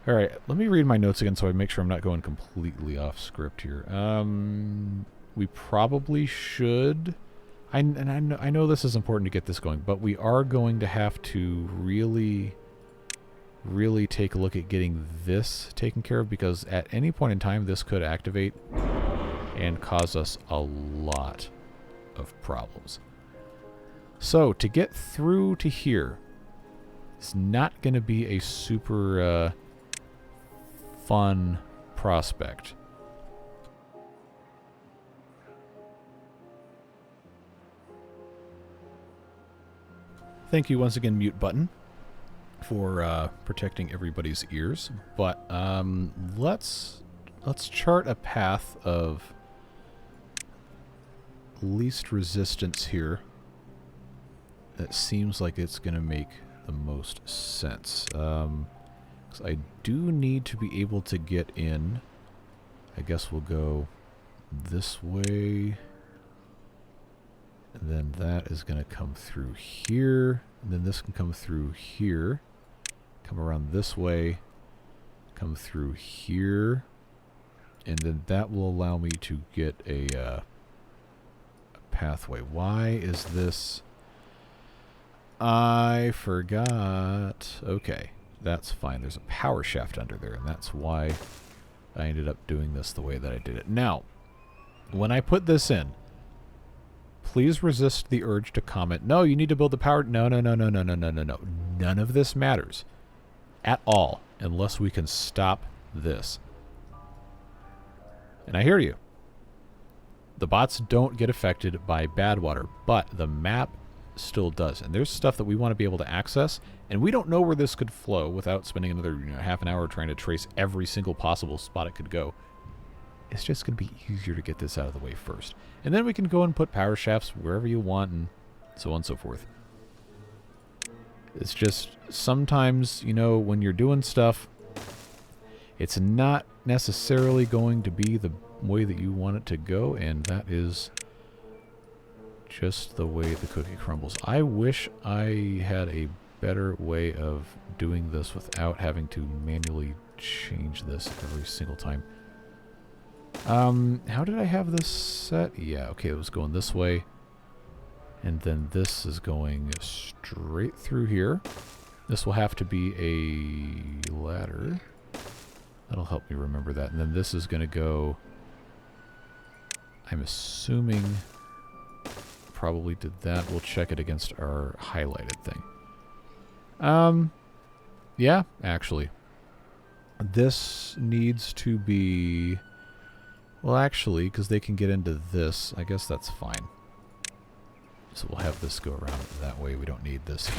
All right, let me read my notes again so I make sure I'm not going completely off script here. We probably should... I know this is important to get this going, but we are going to have to really take a look at getting this taken care of, because at any point in time this could activate and cause us a lot of problems. So to get through to here, it's not going to be a super fun prospect. Thank you once again, mute button, for protecting everybody's ears. But let's chart a path of least resistance here that seems like it's going to make the most sense. 'Cause I do need to be able to get in. I guess we'll go this way. And then that is going to come through here. And then this can come through here. Come around this way. Come through here. And then that will allow me to get a pathway. Why is this? I forgot. Okay, that's fine. There's a power shaft under there, and that's why I ended up doing this the way that I did it. Now, when I put this in, please resist the urge to comment, no, you need to build the power. No. None of this matters at all unless we can stop this. And I hear you. The bots don't get affected by bad water, but the map still does. And there's stuff that we want to be able to access, and we don't know where this could flow without spending another half an hour trying to trace every single possible spot it could go. It's just going to be easier to get this out of the way first. And then we can go and put power shafts wherever you want and so on and so forth. It's just sometimes, you know, when you're doing stuff, it's not necessarily going to be the way that you want it to go, and that is just the way the cookie crumbles. I wish I had a better way of doing this without having to manually change this every single time. How did I have this set? Yeah, okay, it was going this way. And then this is going straight through here. This will have to be a ladder. That'll help me remember that. And then this is going to go... I'm assuming... Probably did that. We'll check it against our highlighted thing. Yeah, actually. This needs to be... Well, actually, because they can get into this, I guess that's fine. So we'll have this go around that way. We don't need this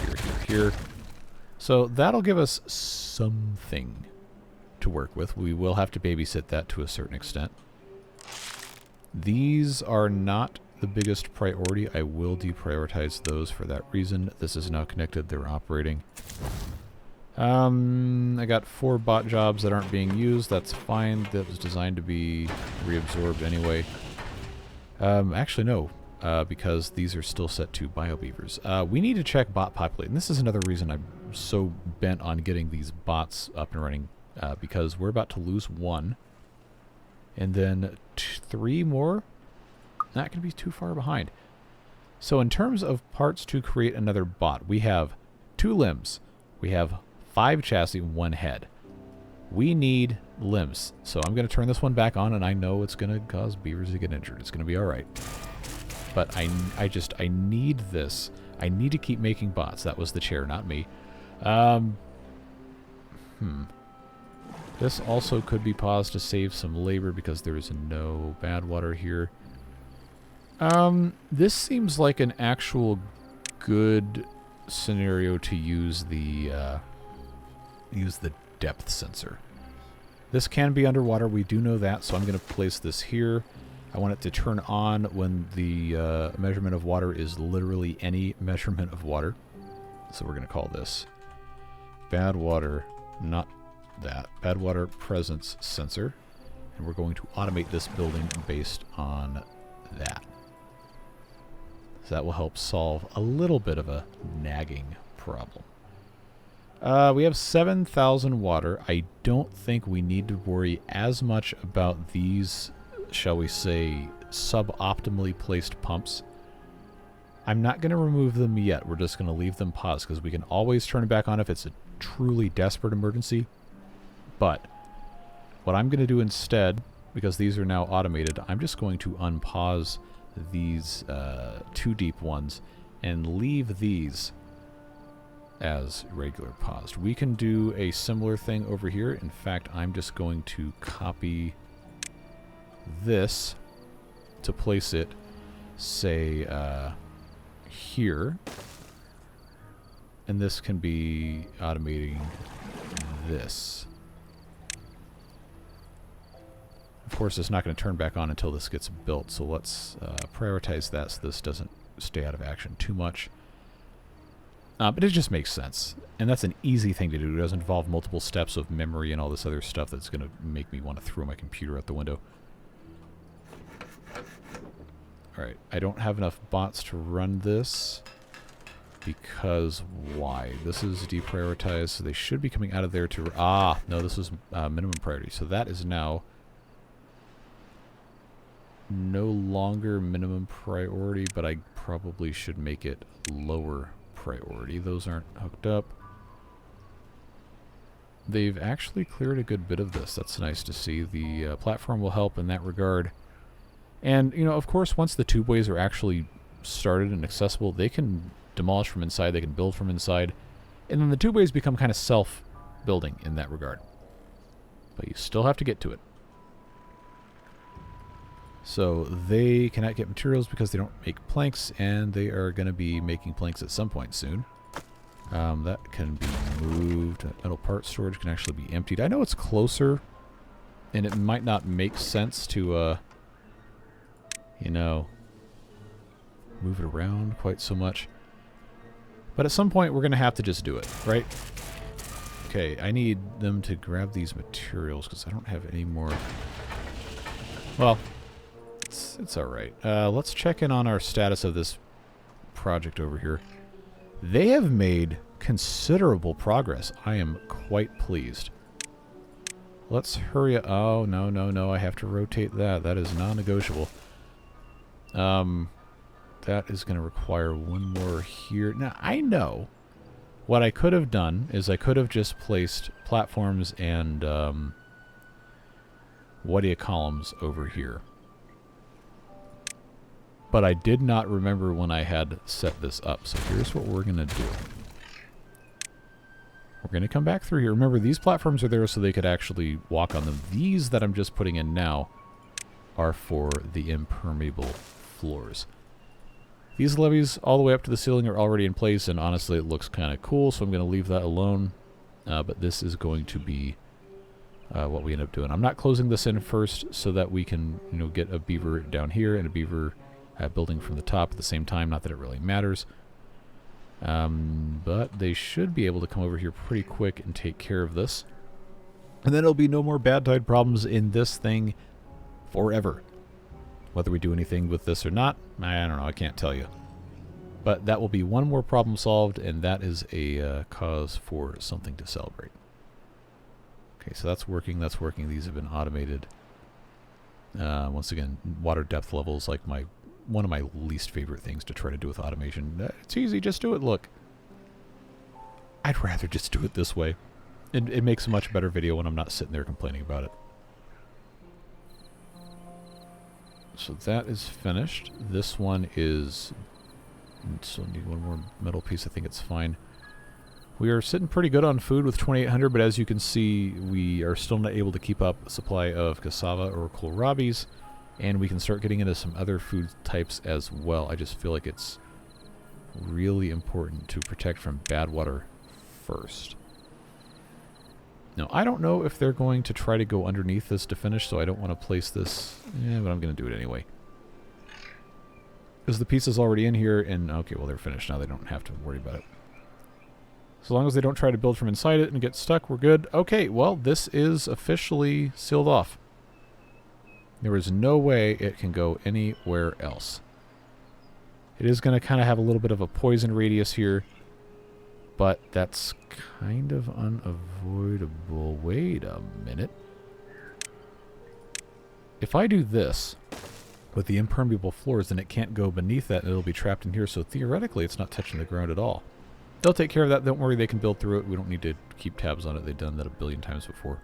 here. So that'll give us something to work with. We will have to babysit that to a certain extent. These are not the biggest priority. I will deprioritize those for that reason. This is now connected. They're operating. I got 4 bot jobs that aren't being used. That's fine. That was designed to be reabsorbed anyway. Actually, no. Because these are still set to biobeavers. We need to check bot populate. And this is another reason I'm so bent on getting these bots up and running. Because we're about to lose 1. And then 3 more. Not going to be too far behind. So in terms of parts to create another bot, we have 2 limbs. We have 5 chassis, 1 head. We need limbs. So I'm going to turn this one back on, and I know it's going to cause beavers to get injured. It's going to be alright. But I need this. I need to keep making bots. That was the chair, not me. This also could be paused to save some labor because there is no bad water here. This seems like an actual good scenario to use the depth sensor. This can be underwater, we do know that, so I'm going to place this here. I want it to turn on when the measurement of water is literally any measurement of water. So we're going to call this bad water, not that, bad water presence sensor. And we're going to automate this building based on that. So that will help solve a little bit of a nagging problem. We have 7,000 water. I don't think we need to worry as much about these, shall we say, suboptimally placed pumps. I'm not going to remove them yet. We're just going to leave them paused because we can always turn it back on if it's a truly desperate emergency. But what I'm going to do instead, because these are now automated, I'm just going to unpause these 2 deep ones and leave these as regular paused. We can do a similar thing over here. In fact, I'm just going to copy this to place it, say, here. And this can be automating this. Of course, it's not going to turn back on until this gets built, so let's prioritize that so this doesn't stay out of action too much. But it just makes sense. And that's an easy thing to do. It doesn't involve multiple steps of memory and all this other stuff that's going to make me want to throw my computer out the window. Alright, I don't have enough bots to run this. Because why? This is deprioritized, so they should be coming out of there to... Ah, no, this was minimum priority. So that is now no longer minimum priority, but I probably should make it lower priority. Those aren't hooked up. They've actually cleared a good bit of this. That's nice to see. The platform will help in that regard. And, you know, of course, once the tubeways are actually started and accessible, they can demolish from inside, they can build from inside, and then the tubeways become kind of self-building in that regard. But you still have to get to it. So they cannot get materials because they don't make planks, and they are going to be making planks at some point soon. That can be moved. Metal part storage can actually be emptied. I know it's closer, and it might not make sense to, you know, move it around quite so much. But at some point, we're going to have to just do it, right? Okay, I need them to grab these materials because I don't have any more. Well, it's all right. Let's check in on our status of this project over here. They have made considerable progress. I am quite pleased. Let's hurry up. Oh, no, no, no. I have to rotate that. That is non-negotiable. That is going to require one more here. Now, I know what I could have done is I could have just placed platforms and columns over here. But I did not remember when I had set this up. So here's what we're going to do. We're going to come back through here. Remember, these platforms are there so they could actually walk on them. These that I'm just putting in now are for the impermeable floors. These levees all the way up to the ceiling are already in place, and honestly it looks kind of cool, so I'm going to leave that alone. But this is going to be what we end up doing. I'm not closing this in first so that we can, you know, get a beaver down here and a beaver building from the top at the same time. Not that it really matters. But they should be able to come over here pretty quick and take care of this. And then it'll be no more bad tide problems in this thing forever. Whether we do anything with this or not, I don't know, I can't tell you. But that will be one more problem solved, and that is a cause for something to celebrate. Okay, so that's working, that's working. These have been automated. Once again, water depth levels, like one of my least favorite things to try to do with automation. It's easy, just do it, look. I'd rather just do it this way. It makes a much better video when I'm not sitting there complaining about it. So that is finished. This one is... still need one more metal piece. I think it's fine. We are sitting pretty good on food with 2,800, but as you can see, we are still not able to keep up a supply of cassava or kohlrabies, and we can start getting into some other food types as well. I just feel like it's really important to protect from bad water first. Now, I don't know if they're going to try to go underneath this to finish, so I don't want to place this... Yeah, but I'm going to do it anyway. Because the piece is already in here, and... Okay, well, they're finished now. They don't have to worry about it. So long as they don't try to build from inside it and get stuck, we're good. Okay, well, this is officially sealed off. There is no way it can go anywhere else. It is going to kind of have a little bit of a poison radius here, but that's kind of unavoidable. Wait a minute. If I do this with the impermeable floors, then it can't go beneath that, and it'll be trapped in here, so theoretically it's not touching the ground at all. They'll take care of that. Don't worry, they can build through it. We don't need to keep tabs on it. They've done that a billion times before.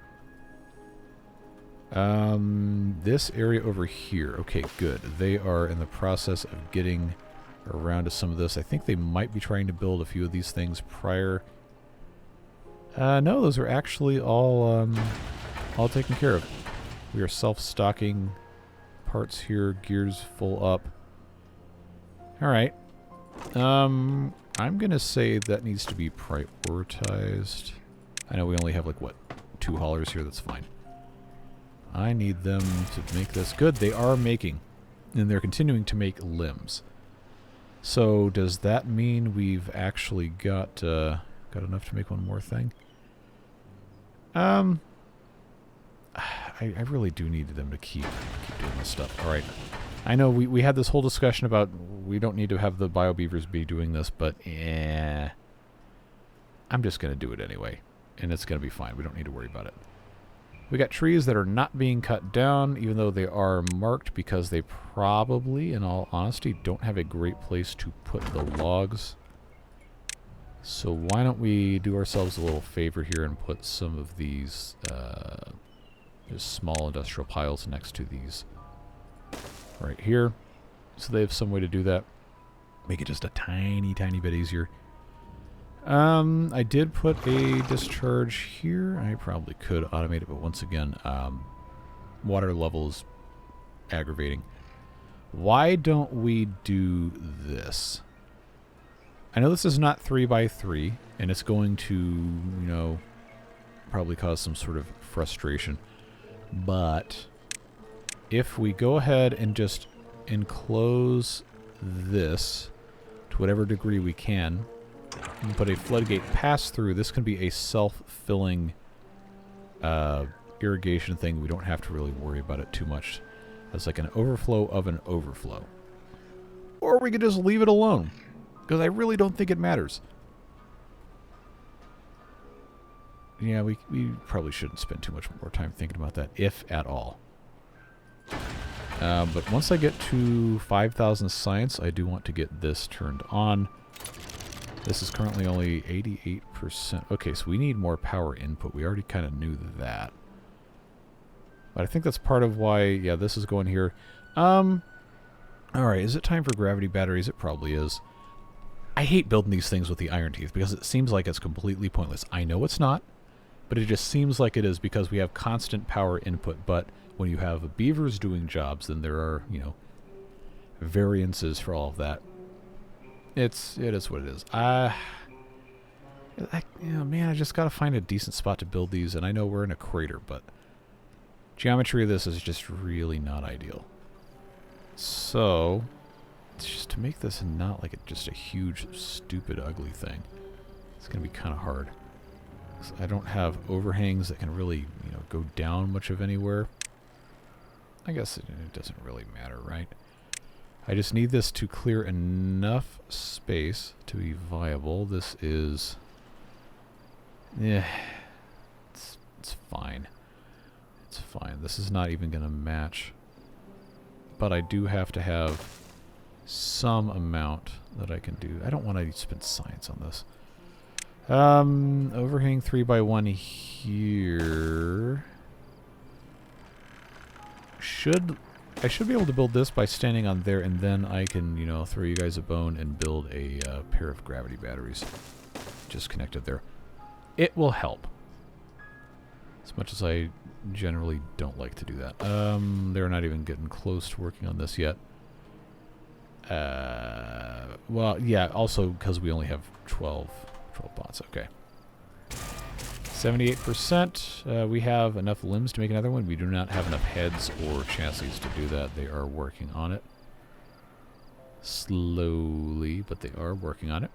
This area over here. Okay, good. They are in the process of getting around to some of this. I think they might be trying to build a few of these things prior. No, those are actually all taken care of. We are self-stocking parts here. Gears full up. All right. I'm going to say that needs to be prioritized. I know we only have, like, what, 2 haulers here. That's fine. I need them to make this good. They are making, and they're continuing to make limbs. So does that mean we've actually got enough to make one more thing? I really do need them to keep doing this stuff. All right. I know we had this whole discussion about we don't need to have the biobeavers be doing this, but I'm just going to do it anyway, and it's going to be fine. We don't need to worry about it. We got trees that are not being cut down, even though they are marked, because they probably, in all honesty, don't have a great place to put the logs. So why don't we do ourselves a little favor here and put some of these just small industrial piles next to these right here, so they have some way to do that. Make it just a tiny, tiny bit easier. I did put a discharge here. I probably could automate it, but once again, water level is aggravating. Why don't we do this? I know this is not 3x3, and it's going to, you know, probably cause some sort of frustration. But if we go ahead and just enclose this to whatever degree we can, and put a floodgate pass through, this can be a self-filling irrigation thing. We don't have to really worry about it too much. It's like an overflow of an overflow. Or we could just leave it alone, because I really don't think it matters. Yeah, we probably shouldn't spend too much more time thinking about that, if at all. But once I get to 5,000 science, I do want to get this turned on. This is currently only 88%. Okay, so we need more power input. We already kind of knew that. But I think that's part of why, yeah, this is going here. Alright, is it time for gravity batteries? It probably is. I hate building these things with the iron teeth because it seems like it's completely pointless. I know it's not, but it just seems like it is because we have constant power input. But when you have beavers doing jobs, then there are, you know, variances for all of that. It is what it is. You know, man, I just got to find a decent spot to build these, and I know we're in a crater, but geometry of this is just really not ideal. So, it's just to make this not like just a huge, stupid, ugly thing. It's going to be kind of hard. I don't have overhangs that can really, you know, go down much of anywhere. I guess it doesn't really matter, right? I just need this to clear enough space to be viable. This is... yeah, it's fine. It's fine. This is not even going to match. But I do have to have some amount that I can do. I don't want to spend science on this. Overhang 3x1 here. I should be able to build this by standing on there, and then I can, you know, throw you guys a bone and build a pair of gravity batteries just connected there. It will help. As much as I generally don't like to do that. They're not even getting close to working on this yet. Well, yeah, also because we only have 12 bots. Okay. 78%. We have enough limbs to make another one. We do not have enough heads or chassis to do that. They are working on it. Slowly, but they are working on it.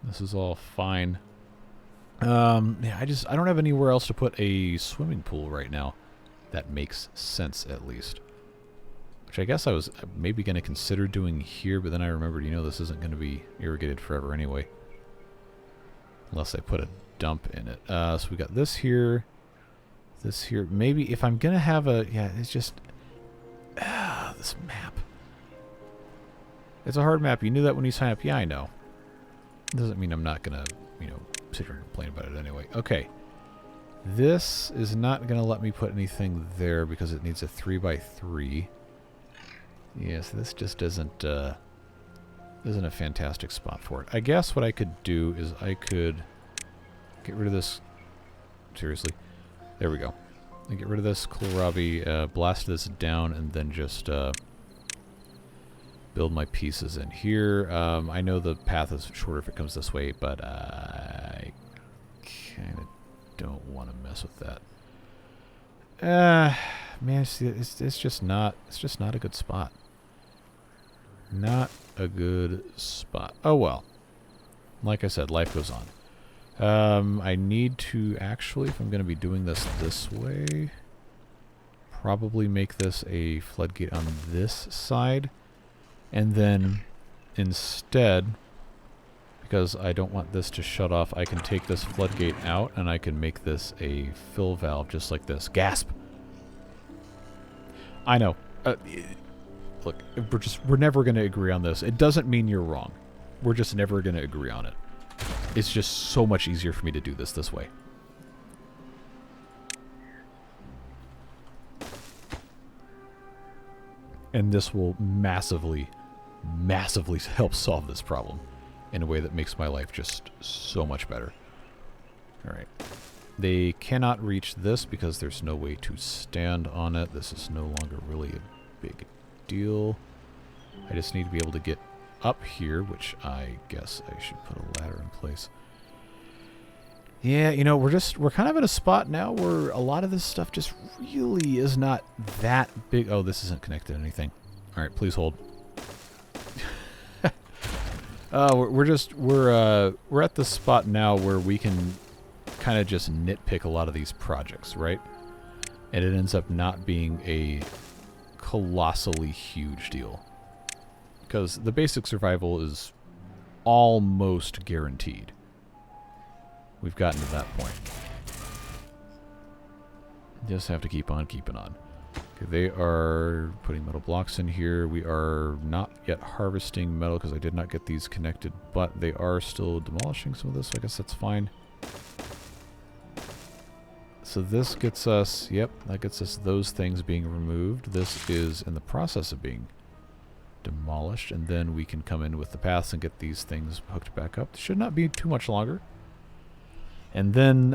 This is all fine. Yeah, I don't have anywhere else to put a swimming pool right now. That makes sense, at least. Which I guess I was maybe going to consider doing here, but then I remembered, you know, this isn't going to be irrigated forever anyway. Unless I put a dump in it. So we got this here. This here. Maybe if I'm going to have a... Yeah, it's just... this map. It's a hard map. You knew that when you signed up. Yeah, I know. Doesn't mean I'm not going to, you know, sit here and complain about it anyway. Okay. This is not going to let me put anything there because it needs a 3x3. Yes, this just isn't a fantastic spot for it. I guess what I could do is I could get rid of this. Seriously. There we go. I get rid of this kohlrabi, blast this down, and then just build my pieces in here. I know the path is shorter if it comes this way, but I kind of don't want to mess with that. Man, it's just not a good spot. Not a good spot. Oh well. Like I said, life goes on. I need to actually, if I'm going to be doing this way, probably make this a floodgate on this side. And then instead, because I don't want this to shut off, I can take this floodgate out and I can make this a fill valve just like this. Gasp! I know. Look, we're never going to agree on this. It doesn't mean you're wrong. We're just never going to agree on it. It's just so much easier for me to do this way. And this will massively help solve this problem in a way that makes my life just so much better. Alright. They cannot reach this because there's no way to stand on it. This is no longer really a big deal. I just need to be able to get up here, which I guess I should put a ladder in place. Yeah, you know, we're kind of in a spot now where a lot of this stuff just really is not that big. Oh, this isn't connected to anything. All right, please hold. We're at the spot now where we can kind of just nitpick a lot of these projects, right? And it ends up not being a colossally huge deal. Because the basic survival is almost guaranteed. We've gotten to that point. Just have to keep on keeping on. Okay, they are putting metal blocks in here. We are not yet harvesting metal because I did not get these connected, but they are still demolishing some of this, so I guess that's fine. So this gets us, yep, that gets us those things being removed. This is in the process of being demolished, and then we can come in with the paths and get these things hooked back up. Should not be too much longer. And then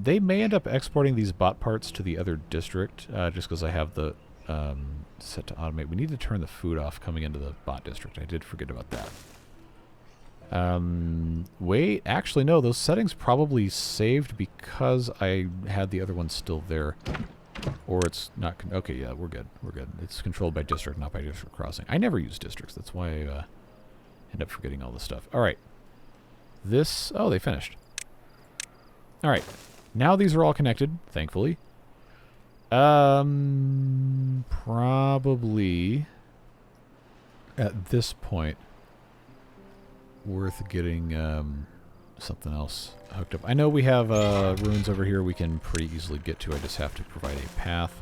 they may end up exporting these bot parts to the other district, just because I have the set to automate. We need to turn the food off coming into the bot district. I did forget about that. Wait, actually no, those settings probably saved because I had the other one still there. Or it's not... okay, yeah, we're good. We're good. It's controlled by district, not by district crossing. I never use districts. That's why I end up forgetting all this stuff. Alright. This... oh, they finished. Alright. Now these are all connected, thankfully. Probably... at this point... worth getting something else hooked up. I know we have ruins over here we can pretty easily get to. I just have to provide a path.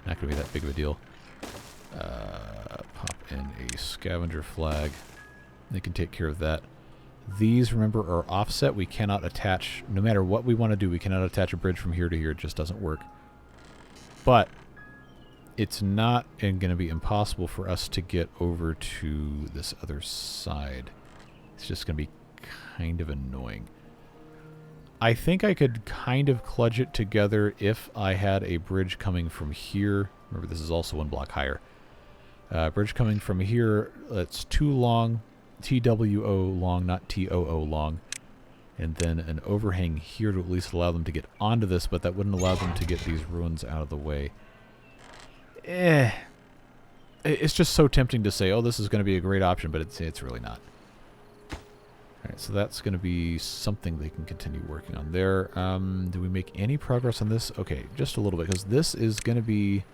Not going to be that big of a deal. Pop in a scavenger flag. They can take care of that. These, remember, are offset. We cannot attach, no matter what we want to do, we cannot attach a bridge from here to here. It just doesn't work. But it's not going to be impossible for us to get over to this other side. It's just going to be kind of annoying. I think I could kind of kludge it together if I had a bridge coming from here. Remember, this is also one block higher. Bridge coming from here, that's too long. TWO long, not TOO long. and then an overhang here to at least allow them to get onto this, but that wouldn't allow them to get these ruins out of the way. It's just so tempting to say, oh, this is going to be a great option, but it's really not. Alright, so that's going to be something they can continue working on there. Do we make any progress on this? Okay, just a little bit, because this is going to be...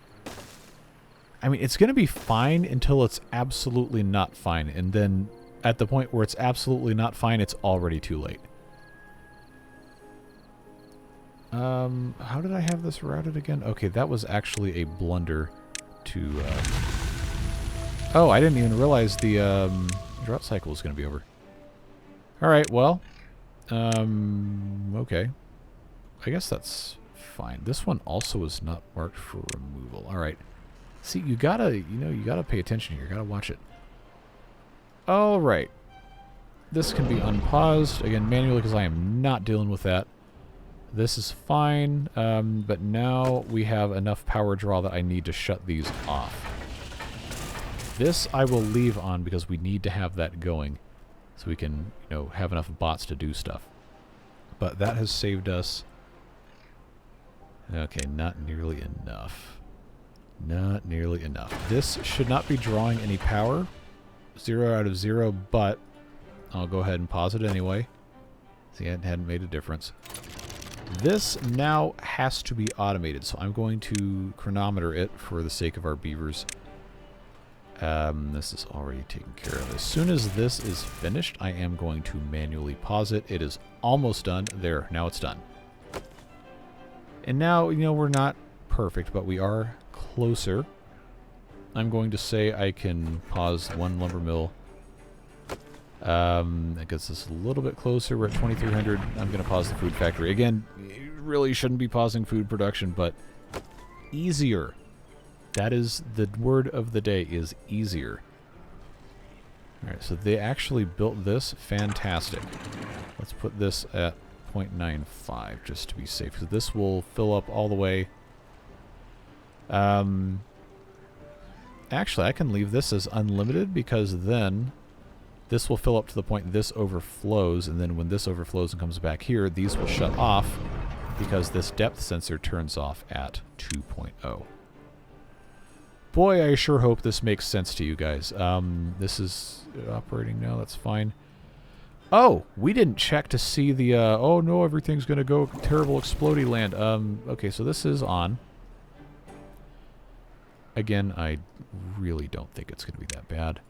I mean, it's going to be fine until it's absolutely not fine, and then at the point where it's absolutely not fine, it's already too late. How did I have this routed again? Okay, that was actually a blunder to... Oh, I didn't even realize the drought cycle was going to be over. Alright, well, okay. I guess that's fine. This one also is not marked for removal. Alright. See, you gotta pay attention here. You gotta watch it. Alright. This can be unpaused, again, manually, because I am not dealing with that. This is fine, but now we have enough power draw that I need to shut these off. This I will leave on because we need to have that going. So we can, have enough bots to do stuff. But that has saved us... Okay, not nearly enough. Not nearly enough. This should not be drawing any power. 0 out of 0, but I'll go ahead and pause it anyway. See, it hadn't made a difference. This now has to be automated, so I'm going to chronometer it for the sake of our beavers. This is already taken care of. As soon as this is finished, I am going to manually pause it. It is almost done. There, now it's done. And now, we're not perfect, but we are closer. I'm going to say I can pause one lumber mill. That gets us a little bit closer. We're at 2300. I'm going to pause the food factory. Again, you really shouldn't be pausing food production, but easier. That is the word of the day, is easier. Alright, so they actually built this. Fantastic. Let's put this at 0.95 just to be safe, because this will fill up all the way. Actually, I can leave this as unlimited, because then this will fill up to the point this overflows, and then when this overflows and comes back here, these will shut off, because this depth sensor turns off at 2.0. Boy, I sure hope this makes sense to you guys. This is operating now. That's fine. Oh, we didn't check to see the, oh no, everything's going to go terrible explodey land. Okay, so this is on. Again, I really don't think it's going to be that bad.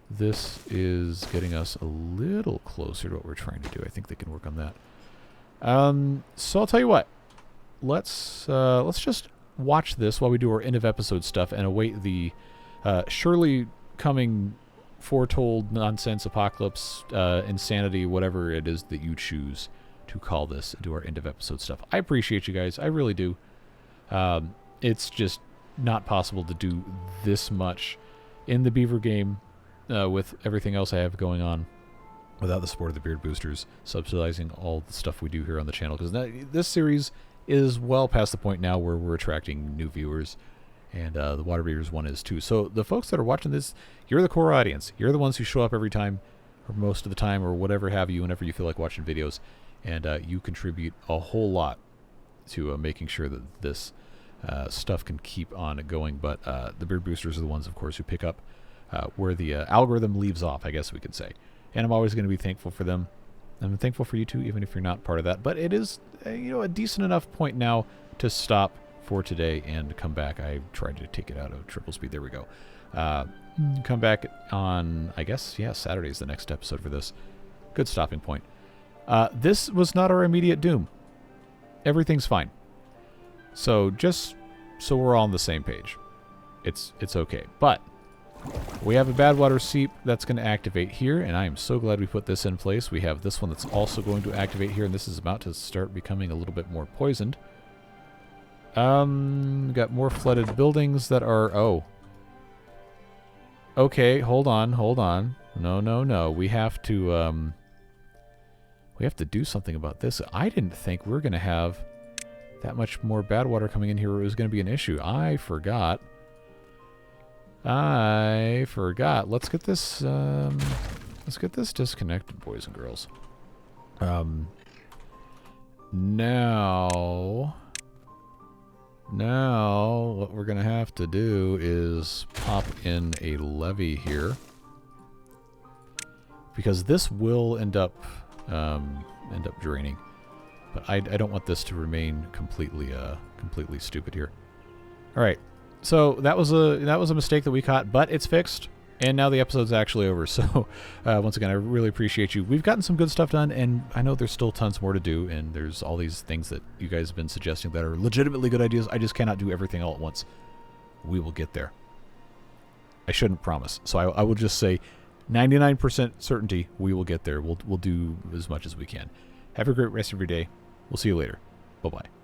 This is getting us a little closer to what we're trying to do. I think they can work on that. So I'll tell you what. Let's just watch this while we do our end of episode stuff and await the surely coming foretold nonsense, apocalypse, insanity, whatever it is that you choose to call this, do our end of episode stuff. I appreciate you guys. I really do. It's just not possible to do this much in the Beaver game with everything else I have going on without the support of the Beard Boosters subsidizing all the stuff we do here on the channel, because this series is well past the point now where we're attracting new viewers, and the Water Beavers one is too. So the folks that are watching this, you're the core audience. You're the ones who show up every time, or most of the time, or whatever have you, whenever you feel like watching videos, and you contribute a whole lot to making sure that this stuff can keep on going. But the Beard Boosters are the ones, of course, who pick up where the algorithm leaves off, I guess we could say. And I'm always going to be thankful for them. I'm thankful for you too, even if you're not part of that. But it is, a decent enough point now to stop for today and come back. I tried to take it out of triple speed. There we go. Come back on, I guess, yeah, Saturday's the next episode for this. Good stopping point. This was not our immediate doom. Everything's fine. So just so we're all on the same page, it's okay. But we have a bad water seep that's going to activate here, and I am so glad we put this in place. We have this one that's also going to activate here, and this is about to start becoming a little bit more poisoned. Got more flooded buildings that are... Oh. Okay, hold on. No. We have to do something about this. I didn't think we were going to have that much more bad water coming in here where it was going to be an issue. I forgot. Let's get this disconnected, boys and girls. Now, what we're going to have to do is pop in a levee here. Because this will end up draining. But I don't want this to remain completely stupid here. All right. So that was a mistake that we caught, but it's fixed. And now the episode's actually over. So once again, I really appreciate you. We've gotten some good stuff done, and I know there's still tons more to do, and there's all these things that you guys have been suggesting that are legitimately good ideas. I just cannot do everything all at once. We will get there. I shouldn't promise. So I will just say 99% certainty we will get there. We'll do as much as we can. Have a great rest of your day. We'll see you later. Bye-bye.